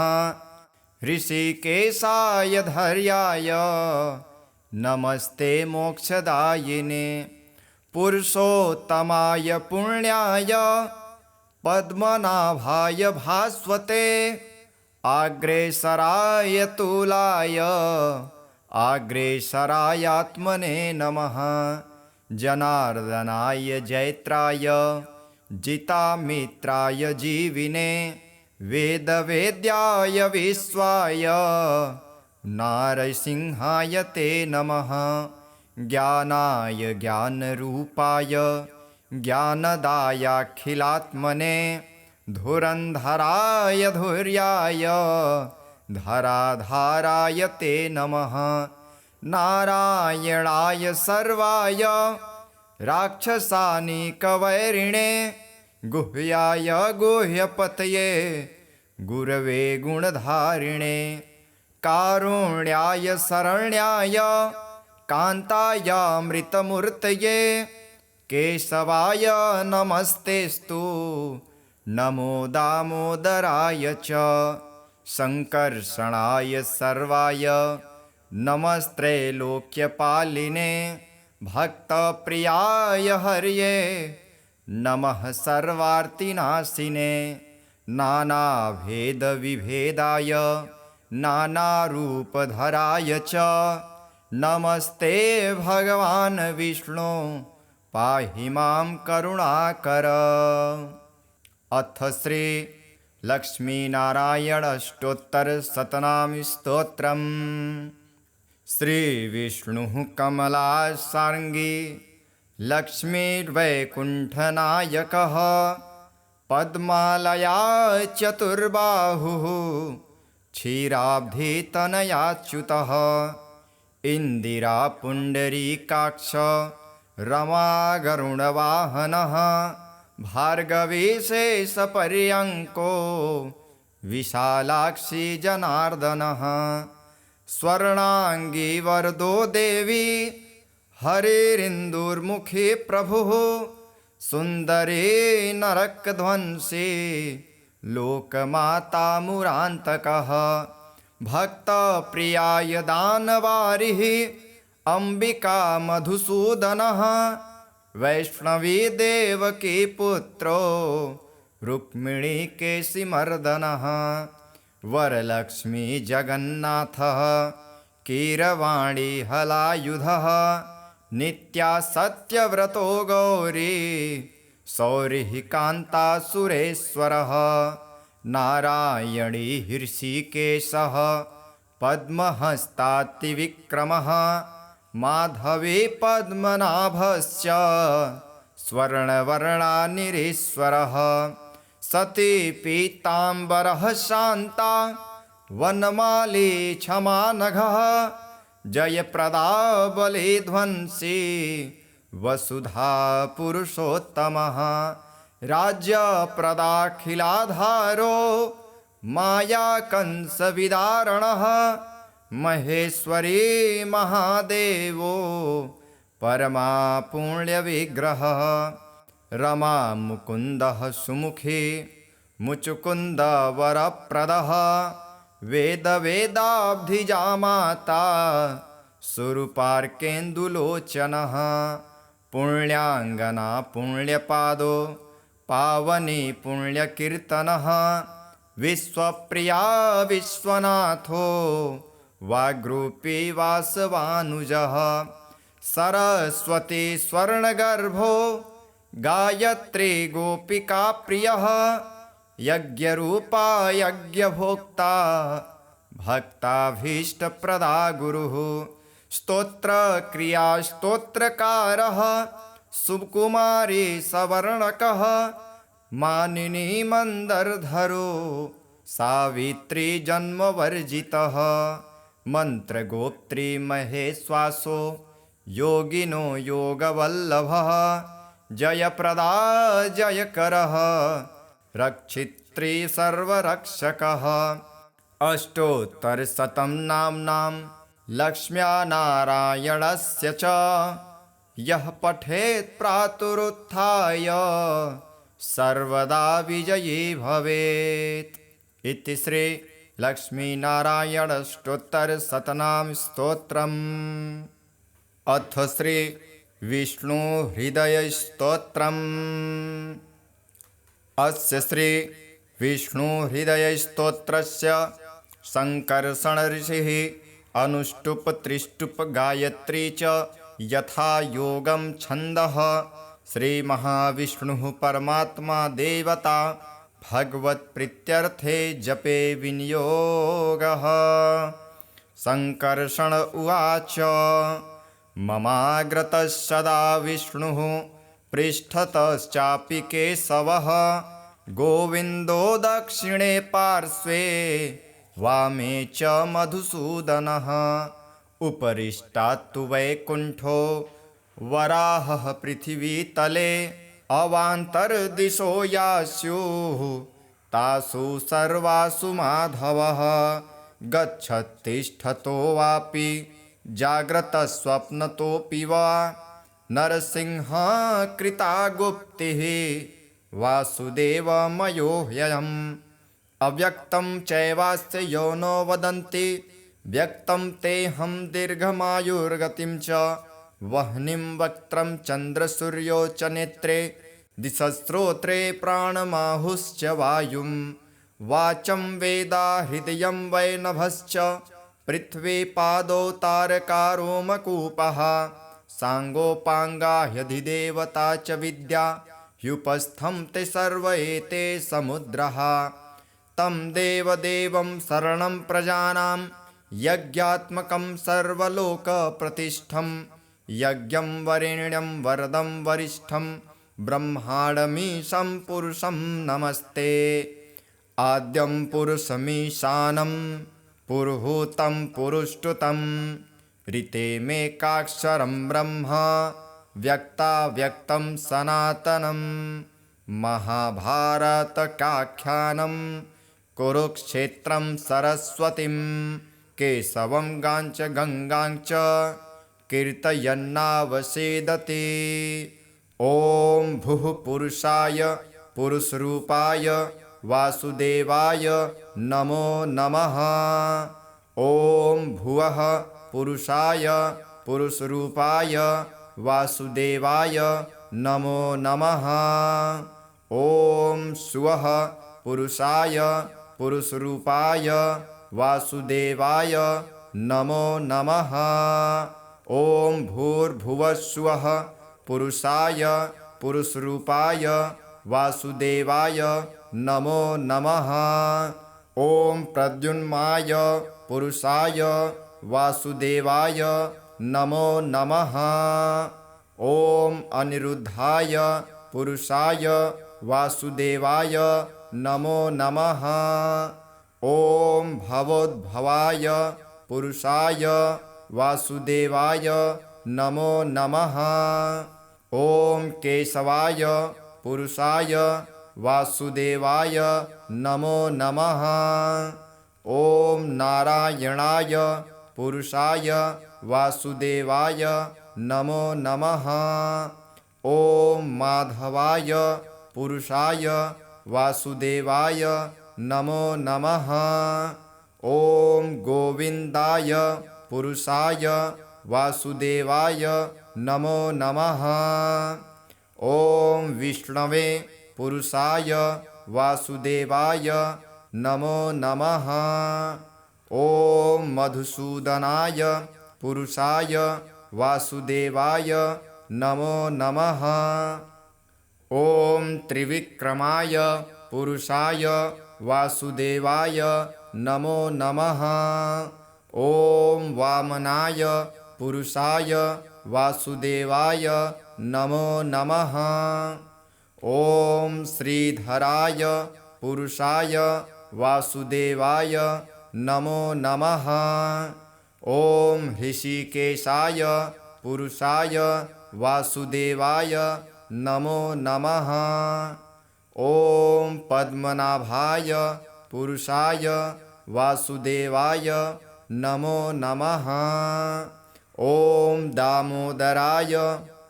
ऋषिकेशाय धैर्याय नमस्ते मोक्षदायिने पुरुषोत्तमाय पुण्याय पद्मनाभाय भास्वते आग्रेसराय तुलाय आग्रेसरायात्मने नमः जनार्दनाय जैत्राय जितामित्राय जीविने वेदवेद्याय विश्वाय नारसिंहाय ते नमः ज्ञानाय ज्ञानरूपाय ज्ञानदायाखिलात्मने धुरन्धराय धुर्याय धराधाराय ते नमः नारायणाय सर्वाय राक्षसानिकवैरिणे गुह्याय गुह्यपतये गुरवे गुणधारिणे कारुण्याय शरण्याय कान्ताय अमृतमूर्तये केशवाय नमस्तेस्तु नमो दामोदराय च संकर्षणाय सर्वाय नमस्त्रैलोक्यपालिने भक्तप्रियाय हर्ये नमः सर्वार्तिनाशिने नानाभेदविभेदाय नानारूपधराय च नमस्ते भगवान् विष्णु पाहि मां करुणाकर। अथ श्री लक्ष्मीनारायणष्टोत्तरशतनामस्तोत्रम्। श्रीविष्णुः कमलासार्ङ्गी लक्ष्मीर्वैकुण्ठनायकः पद्मालया चतुर्बाहुः क्षीराब्धितनयाच्युतः इन्दिरापुण्डरीकाक्ष रमागरुडवाहनः भार्गवीशेषपर्यङ्को विशालाक्षी जनार्दनः स्वर्णांगी वरदो देवी हरेरिन्दुर्मुखे प्रभुः सुन्दरे नरकध्वंसे लोकमाता मुरान्तकः भक्तप्रियाय दानवारिः अम्बिका मधुसूदनः वैष्णवी देवकी पुत्रो रुक्मिणीकेशिमर्दनः वरलक्ष्मी जगन्नाथः कीरवाणी हलायुधः नित्या सत्यव्रतो गौरी सौरिः कान्ता सुरेश्वरः नारायणी हृषीकेशः पद्महस्तातिविक्रमः माधवी पद्मनाभस्य स्वर्णवर्णानिरीश्वरः सती पीताम्बरः शान्ता वनमाली क्षमानघः जयप्रदा बलिध्वंसी वसुधा पुरुषोत्तमः राज्यप्रदाखिलाधारो मायाकंसविदारणः महेश्वरी महादेवो परमा पुण्यविग्रहः रमा मुकुन्दः सुमुखी मुचुकुन्दवरप्रदः वेदवेदाब्धिजामाता सुरूपार्केन्दुलोचनः पुण्याङ्गना पुण्यपादो पावनी पुण्यकीर्तनः विश्वप्रिया विश्वनाथो वाग्रूपी वासवानुजः सरस्वती स्वर्णगर्भो गायत्री गोपिकाप्रियः यज्ञरूपा यज्ञभोक्ता भक्ताभीष्टप्रदा गुरुः स्तोत्रक्रिया स्तोत्रकारः सुकुमारी सवर्णकः मानिनी मन्दरधरो सावित्री जन्मवर्जितः मन्त्रगोप्त्री महेश्वासो योगिनो योगवल्लभः जयप्रदा जयकरः रक्षित्री सर्वरक्षकः अष्टोत्तरशतं नाम्नां लक्ष्म्या नारायणस्य च यः पठेत् प्रातरुत्थाय सर्वदा विजयी भवेत्। इति श्री लक्ष्मीनारायणष्टोत्तरशतनाम स्तोत्रम्। अथ श्री विष्णु हृदय स्तोत्रम्। अस्य श्री विष्णु हृदय स्तोत्रस्य संकर्षण ऋषिः अनुष्टुप त्रिष्टुप गायत्री च यथा योगं छन्दः श्री महाविष्णुः परमात्मा देवता भगवत्प्रीत्यर्थे जपे विनियोगः। संकर्षण उवाच ममाग्रतः सदा विष्णुः पृष्ठतश्चापि केशवः गोविन्दो दक्षिणे पार्श्वे वामे च मधुसूदनः उपरिष्टात्तु वैकुण्ठो वराहः पृथिवीतले अवान्तर्दिशो यास्युः तासु सर्वासु माधवः गच्छत्तिष्ठतो वापि जाग्रतस्वप्नतोऽपि वा नरसिंह कृता गुप्तिः वासुदेवमयो ह्ययम् अव्यक्तं चैवास्य योनो वदन्ति व्यक्तं तेऽहं दीर्घमायुर्गतिं च वह्निं वक्त्रं चन्द्रसूर्यो च नेत्रे दिशस्रोत्रे प्राणमाहुश्च वायुं वाचं वेदा हृदयं वै नभश्च पृथ्वी पादौ तारकारो मकूपः साङ्गोपाङ्गा ह्यधिदेवता च विद्या ह्युपस्थं ते सर्व एते समुद्रः तं देवदेवं शरणं प्रजानां यज्ञात्मकं सर्वलोकप्रतिष्ठं यज्ञं वरेण्यं वरदं वरिष्ठं ब्रह्माणमीशं पुरुषं नमस्ते। आद्यं पुरुषमीशानं पुरुहूतं पुरुष्टुतं ऋतेमेकाक्षरं ब्रह्म व्यक्ताव्यक्तं सनातनं महाभारतकाख्यानं कुरुक्षेत्रं सरस्वतीं केशवं गाञ्च गङ्गाञ्च कीर्तयन्नावसेदते। ॐ भुः पुरुषाय पुरुषरूपाय वासुदेवाय नमो नमः। ॐ भुवः पुरुषाय पुरुषरूपाय वासुदेवाय नमो नमः। ॐ सुवः पुरुषाय पुरुषरूपाय वासुदेवाय नमो नमः। ॐ भूर्भुवस्सुवः पुरुषाय पुरुषरूपाय वासुदेवाय नमो नमः। ॐ प्रद्युम्नाय पुरुषाय वासुदेवाय नमो नमः। ॐ अनिरुद्धाय पुरुषाय वासुदेवाय नमो नमः। ॐ भवोद्भवाय पुरुषाय वासुदेवाय नमो नमः। ॐ केशवाय पुरुषाय वासुदेवाय नमो नमः। ॐ नारायणाय पुरुषाय वासुदेवाय नमो नमः। ॐ माधवाय पुरुषाय वासुदेवाय नमो नमः। ॐ गोविन्दाय पुरुषाय वासुदेवाय नमो नमः। ॐ विष्णवे पुरुषाय वासुदेवाय नमो नमः। ॐ मधुसूदनाय पुरुषाय वासुदेवाय नमो नमः। ॐ त्रिविक्रमाय पुरुषाय वासुदेवाय नमो नमः। ॐ वामनाय पुरुषाय वासुदेवाय नमो नमः। ॐ श्रीधराय पुरुषाय वासुदेवाय नमो नमः। ॐ ऋषिकेशाय पुरुषाय वासुदेवाय नमो नमः। ॐ पद्मनाभाय पुरुषाय वासुदेवाय नमो नमः। ॐ दामोदराय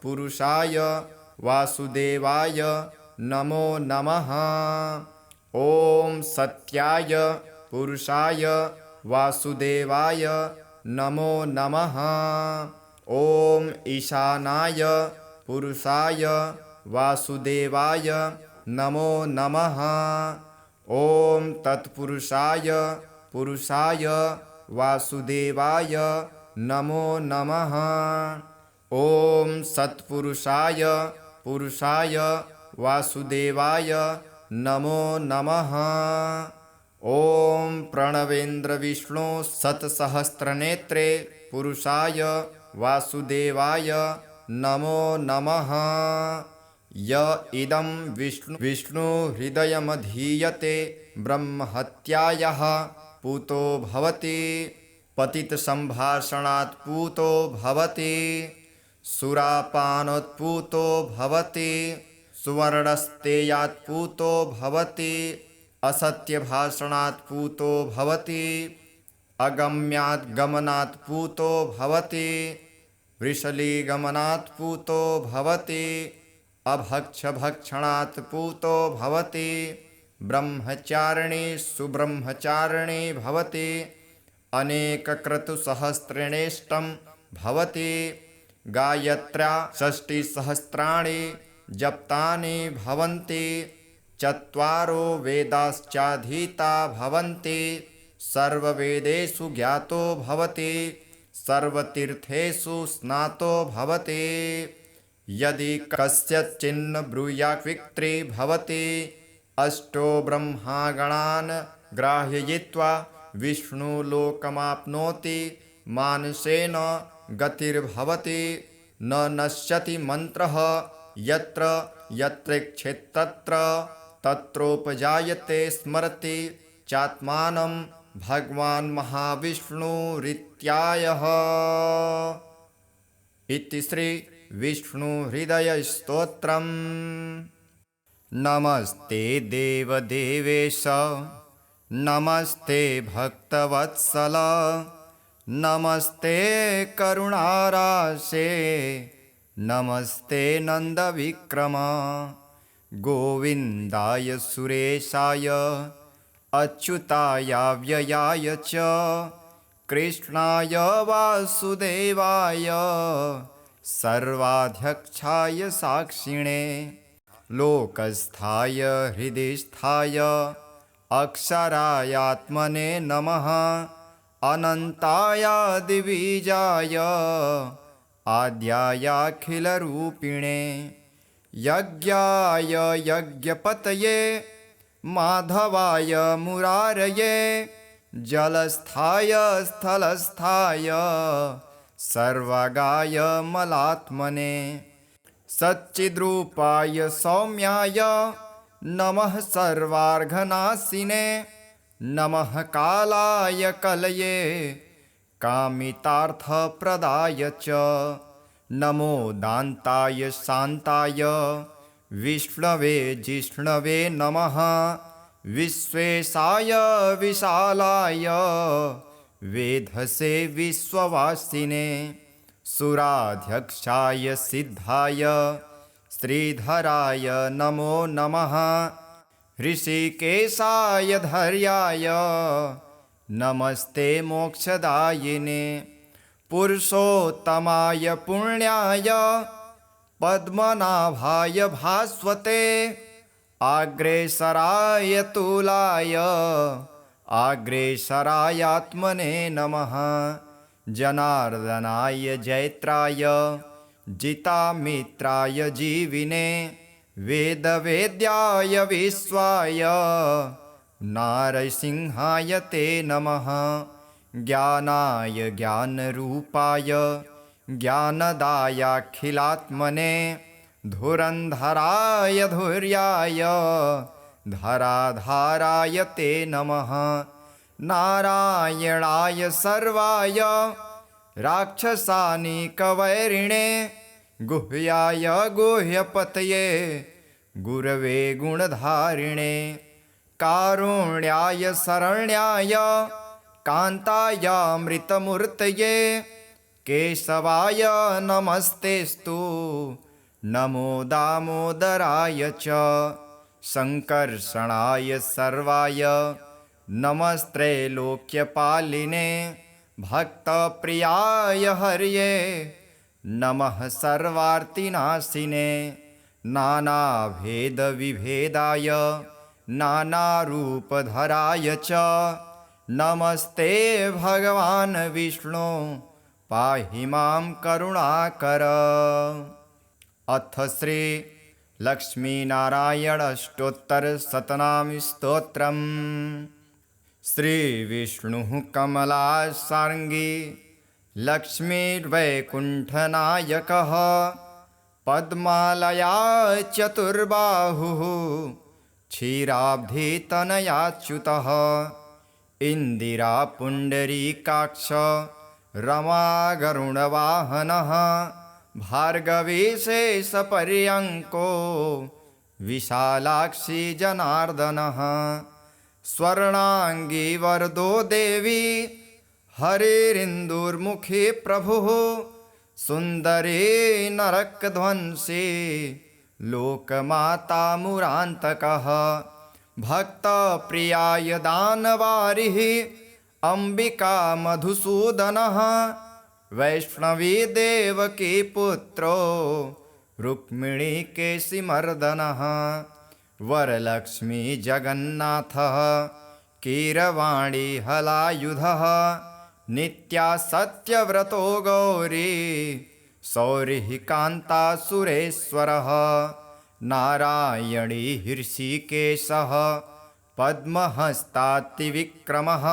पुरुषाय वासुदेवाय नमो नमः। ॐ सत्याय पुरुषाय वासुदेवाय नमो नमः। ॐ ईशानाय पुरुषाय वासुदेवाय नमो नमः। ॐ तत्पुरुषाय पुरुषाय वासुदेवाय नमो नमः। ॐ सत्पुरुषाय पुरुषाय वासुदेवाय नमो नमः। ॐ प्रणवेन्द्रविष्णु सत्सहस्रनेत्रे पुरुषाय वासुदेवाय नमो नमः। य इदं विष्णुहृदयमधीयते ब्रह्महत्यायाः पूतो भवति। पतितसम्भाषणात् पूतो भवति। सुरापानोत्पूतो भवति। सुवर्णस्तेयात् पूतो भवति। असत्यभाषणात् पूतो भवति। अगम्यात् गमनात् पूतो भवति। वृषलीगमनात् पूतो भवति। अभक्षभक्षणात् पूतो भवति। ब्रह्मचारिणी सुब्रह्मचारिणी भवति। अनेकक्रतुसहस्रेणेष्टं भवति। गायत्र्या षष्टिसहस्राणि जप्तानि भवन्ति। चत्वारो वेदाश्चाधीता भवन्ति। सर्ववेदेषु ज्ञातो भवति। सर्वतीर्थेषु स्नातो भवति। यदि कस्यचिन्न ब्रूयाक्विक्त्री भवति। अष्टो ब्रह्मागणान् ग्राहयित्वा विष्णुलोकमाप्नोति। मानसेन गतिर्भवति। न नश्यति मन्त्रः यत्र यत्रेक्षेत्तत्र तत्रोपजायते स्मरति चात्मानं भगवान् महाविष्णुरित्यायः। इति श्री विष्णुहृदयस्तोत्रम्। नमस्ते देवदेवेश नमस्ते भक्तवत्सल नमस्ते करुणाराशे नमस्ते नन्दविक्रम गोविन्दाय सुरेशाय अच्युताय व्ययाय च कृष्णाय वासुदेवाय सर्वाध्यक्षाय साक्षिणे लोकस्थाय हृदिस्थाय अक्षरायात्मने नमः अनन्ताय दिविजाय आद्यायाखिलरूपिणे यज्ञाय यज्ञपतये माधवाय मुरारये जलस्थाय स्थलस्थाय सर्वगाय मलात्मने सच्चिद्रूपाय सौम्याय नमः सर्वार्घनाशिने नमः कालाय कलये कामितार्थप्रदाय च नमो दान्ताय शान्ताय विष्णवे जिष्णवे नमः विश्वेशाय विशालाय वेधसे विश्ववासिने सुराध्यक्षाय सिद्धाय श्रीधराय नमो नमः ऋषिकेशाय धैर्याय नमस्ते मोक्षदायिने पुरुषोत्तमाय पुण्याय पद्मनाभाय भास्वते आग्रेसराय तुलाय आग्रेसरायात्मने नमः जनार्दनाय जैत्राय जितामित्राय जीविने वेदवेद्याय विश्वाय नारसिंहाय ते नमः ज्ञानाय ज्ञानरूपाय ज्ञानदायाखिलात्मने धुरन्धराय धुर्याय धराधाराय ते नमः नारायणाय सर्वाय राक्षसानिकवैरिणे गुह्याय गुह्यपतये गुरवे गुणधारिणे कारुण्याय शरण्याय कान्तायामृतमूर्तये केशवाय नमस्तेस्तु नमो दामोदराय च संकर्षणाय सर्वाय नमस्त्रैलोक्यपालिने भक्तप्रियाय हर्ये नमः सर्वार्तिनाशिने नानाभेदविभेदाय नानारूपधराय च नमस्ते भगवान् विष्णु पाहि मां करुणाकर। अथ श्री लक्ष्मीनारायणाष्टोत्तरशतनाम स्तोत्रम्। श्रीविष्णुः कमलासार्ङ्गी लक्ष्मीर्वैकुण्ठनायकः पद्मालया चतुर्बाहुः क्षीराब्धितनयाच्युतः इन्दिरा पुण्डरीकाक्ष रमा गरुडवाहनः भार्गवीशेषपर्यङ्को विशालाक्षी जनार्दनः स्वर्णाङ्गी वरदो देवी हरिरिन्दुर्मुखी प्रभुः सुन्दरी नरकध्वंसी लोकमाता मुरान्तकः भक्तप्रियाय दानवारिः अम्बिका मधुसूदनः वैष्णवी देवकी पुत्रो रुक्मिणीकेशिमर्दनः वरलक्ष्मी जगन्नाथः कीरवाणी हलायुधः नित्या सत्यव्रतो गौरी सौरिः कान्तासुरेश्वरः नारायणी हृषीकेशः पद्महस्तातिविक्रमः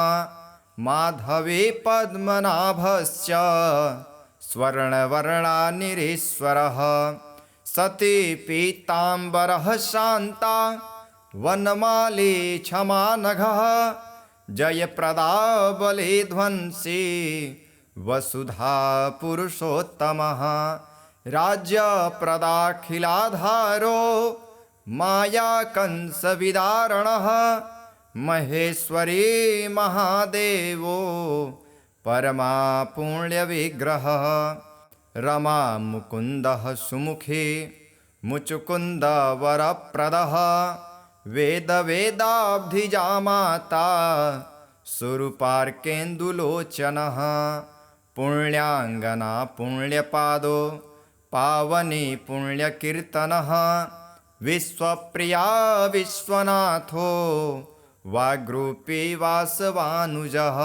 माधवी पद्मनाभश्च स्वर्णवर्णानिरीश्वरः सती पीताम्बरः शान्ता वनमाली क्षमानघः जयप्रदा बलिध्वंसी वसुधा पुरुषोत्तमः राज्यप्रदाखिलाधारो मायाकंसविदारणः महेश्वरी महादेवो परमा पुण्यविग्रहः रमा मुकुन्दः सुमुखे मुचुकुन्दवरप्रदः वेदवेदाब्धिजामाता सुरूपार्केन्दुलोचनः पुण्याङ्गना पुण्यपादो पावनी पुण्यकीर्तनः विश्वप्रिया विश्वनाथो वाग्रूपी वासवानुजः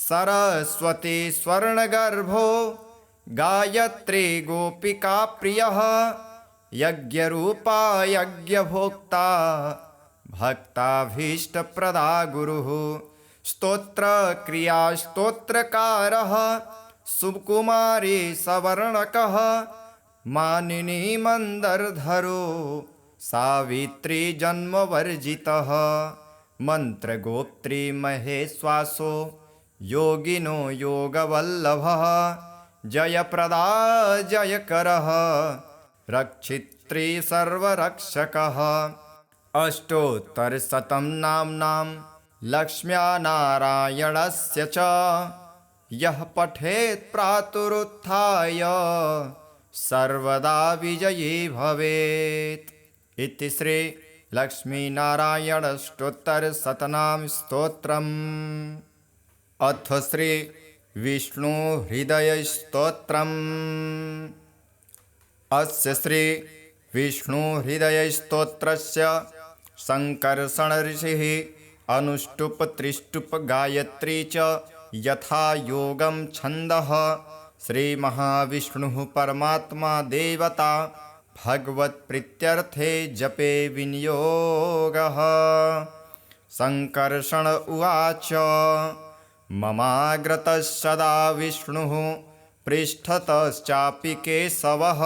सरस्वती स्वर्णगर्भो गायत्री गोपिका प्रियः यज्ञरूपा यज्ञभोक्ता भक्ताभीष्टप्रदा गुरुः स्तोत्रक्रिया स्तोत्रकारः सुकुमारी सवर्णकः मानिनी मन्दरधरो सावित्री जन्मवर्जितः मन्त्रगोप्त्री महेश्वासो योगिनो योगवल्लभः जयप्रदा जयकरः रक्षित्री सर्वरक्षकः अष्टोत्तरशतं नाम्नां लक्ष्म्या नारायणस्य च यः पठेत् प्रातरुत्थाय सर्वदा विजयी भवेत्। इति श्री लक्ष्मीनारायणष्टोत्तरशतनाम स्तोत्रम्। अथ श्री विष्णुहृदयस्तोत्रम्। अस्य श्री विष्णुहृदयस्तोत्रस्य सङ्कर्षणऋषिः अनुष्टुप् त्रिष्टुप् गायत्री च यथा योगं छन्दः श्रीमहाविष्णुः परमात्मा देवता भगवत्प्रीत्यर्थे जपे विनियोगः। सङ्कर्षण उवाच ममाग्रतः सदा विष्णुः पृष्ठतश्चापि केशवः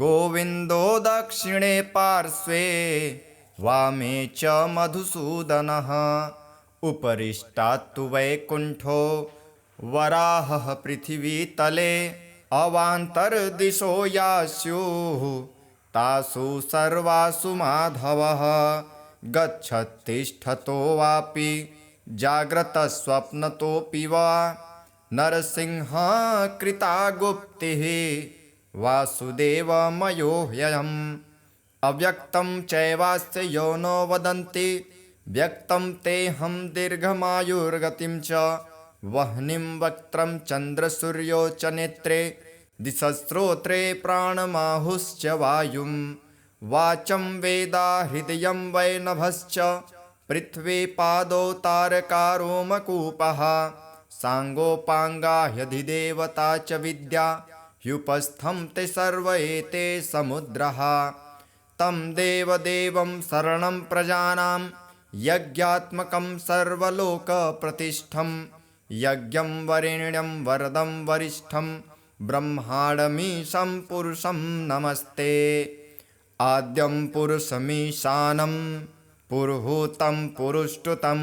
गोविन्दो दक्षिणे पार्श्वे वामे च मधुसूदनः उपरिष्टात्तु वैकुण्ठो वराहः पृथिवीतले अवान्तरदिशो यास्युः तासु सर्वासु माधवः गच्छत्तिष्ठतो वापि जाग्रतस्वप्नतोऽपि वा नरसिंह कृता गुप्तिः वासुदेवमयो ह्ययम् अव्यक्तं चैवास्य योनो वदन्ति व्यक्तं तेऽहं दीर्घमायुर्गतिं च वह्निं वक्त्रं चन्द्रसूर्यो च नेत्रे दिशस्रोत्रे प्राणमाहुश्च वायुं वाचं वेदा हृदयं वै नभश्च पृथ्वी पादौ तारकारो मकूपः साङ्गोपाङ्गा ह्यधिदेवता च विद्या ह्युपस्थं ते सर्व एते समुद्रः तं देवदेवं शरणं प्रजानां यज्ञात्मकं सर्वलोकप्रतिष्ठं यज्ञं वरेण्यं वरदं वरिष्ठं ब्रह्माणमीशं पुरुषं नमस्ते। आद्यं पुरुषमीशानं पुरुहूतं पुरुष्टुतं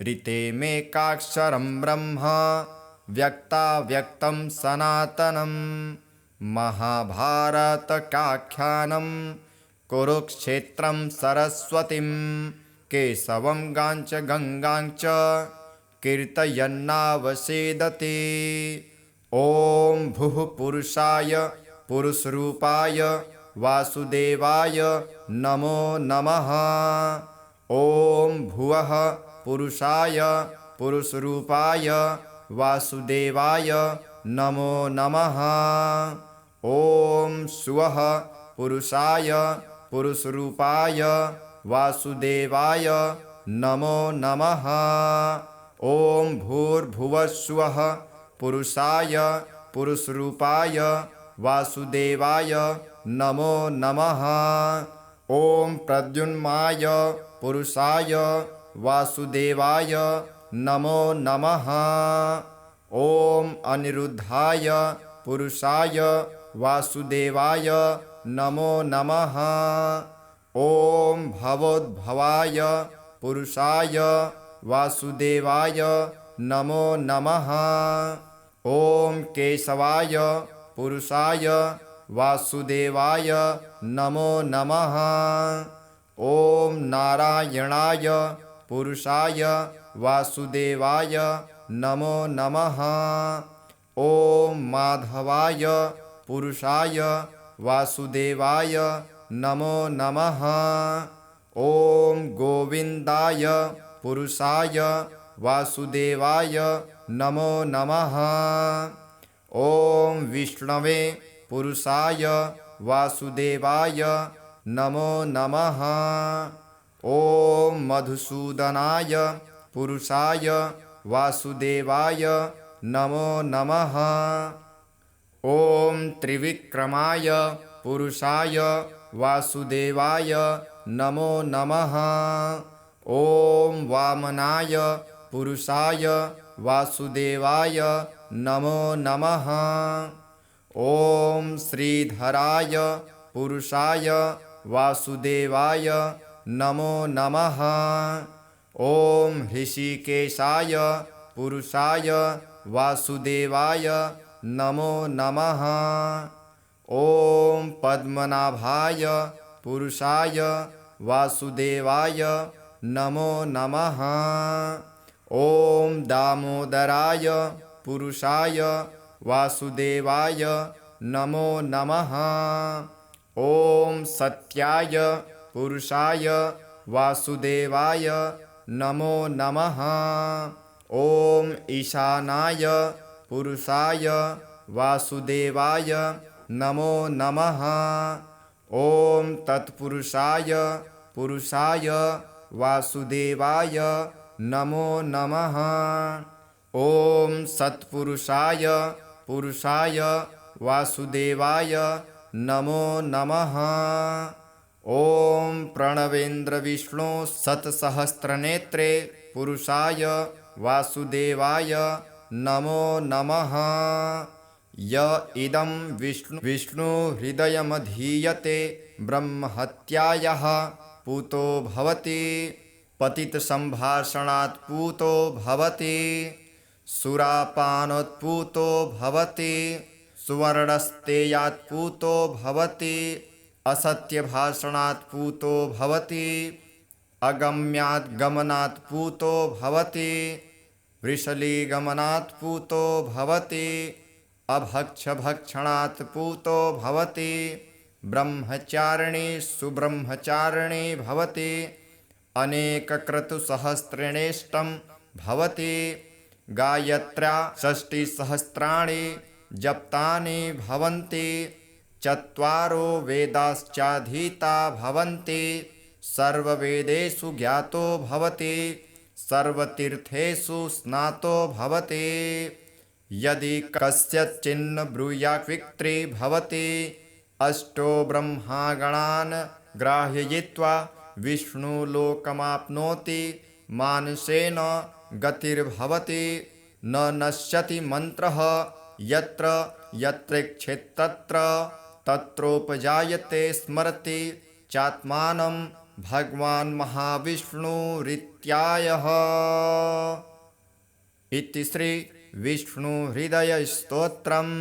ऋतेमेकाक्षरं ब्रह्म व्यक्ताव्यक्तं सनातनं महाभारतकाख्यानं कुरुक्षेत्रं सरस्वतीं केशवं गाञ्च गङ्गाञ्च कीर्तयन्नावसेदते। ॐ भुः पुरुषाय पुरुषरूपाय वासुदेवाय नमो नमः। ॐ भुवः पुरुषाय पुरुषरूपाय वासुदेवाय नमो नमः। ॐ सुवः पुरुषाय पुरुषरूपाय वासुदेवाय नमो नमः। ॐ भूर्भुवस्सुवः पुरुषाय पुरुषरूपाय वासुदेवाय नमो नमः। ॐ प्रद्युम्नाय पुरुषाय वासुदेवाय नमो नमः। ॐ अनिरुद्धाय पुरुषाय वासुदेवाय नमो नमः। ॐ भवोद्भवाय पुरुषाय वासुदेवाय नमो नमः। ॐ केशवाय पुरुषाय वासुदेवाय नमो नमः। ॐ नारायणाय पुरुषाय वासुदेवाय नमो नमः। ॐ माधवाय पुरुषाय वासुदेवाय नमो नमः। ॐ गोविन्दाय पुरुषाय वासुदेवाय नमो नमः। ॐ विष्णवे पुरुषाय वासुदेवाय नमो नमः। ॐ मधुसूदनाय पुरुषाय वासुदेवाय नमो नमः। ॐ त्रिविक्रमाय पुरुषाय वासुदेवाय नमो नमः। ॐ वामनाय पुरुषाय वासुदेवाय नमो नमः। ॐ श्रीधराय पुरुषाय वासुदेवाय नमो नमः। ॐ ऋषिकेशाय पुरुषाय वासुदेवाय नमो नमः। ॐ पद्मनाभाय पुरुषाय वासुदेवाय नमो नमः। ॐ दामोदराय पुरुषाय वासुदेवाय नमो नमः। ॐ सत्याय पुरुषाय वासुदेवाय नमो नमः। ॐ ईशानाय पुरुषाय वासुदेवाय नमो नमः। ॐ तत्पुरुषाय पुरुषाय वासुदेवाय नमो नमः। ॐ सत्पुरुषाय पुरुषाय वासुदेवाय नमो नमः। ॐ प्रणवेन्द्रविष्णु सत्सहस्रनेत्रे पुरुषाय वासुदेवाय नमो नमः। य इदं विष्णुहृदयमधीयते ब्रह्महत्यायाः पूतो भवति। पतितसम्भाषणात् पूतो भवति। सुरापानोत्पूतो भवति। सुवर्णस्तेयात् पूतो भवति। असत्यभाषणात् पूतो भवति। अगम्यात् गमनात् पूतो भवति। वृषलीगमनात् पूतो भवति। अभक्षभक्षणात् पूतो भवति। ब्रह्मचारिणी सुब्रह्मचारिणी भवति। अनेकक्रतुसहस्रेणेष्टं भवति। गायत्र्या षष्टिसहस्राणि जप्तानि भवन्ति। चत्वारो वेदाश्चाधीता भवन्ति। सर्ववेदेषु ज्ञातो भवति। सर्वतीर्थेषु स्नातो भवति। यदि कस्यचिन्न ब्रूयाक्विक्त्री भवति। अष्टो ब्रह्मागणान् ग्राहयित्वा विष्णुलोकमाप्नोति। मानसेन गतिर्भवति। न नश्यति मन्त्रः यत्र यत्रेक्षेत्तत्र तत्रोपजायते स्मरति चात्मानं भगवान् महाविष्णुरित्यायः। इति श्री विष्णुहृदयस्तोत्रम्।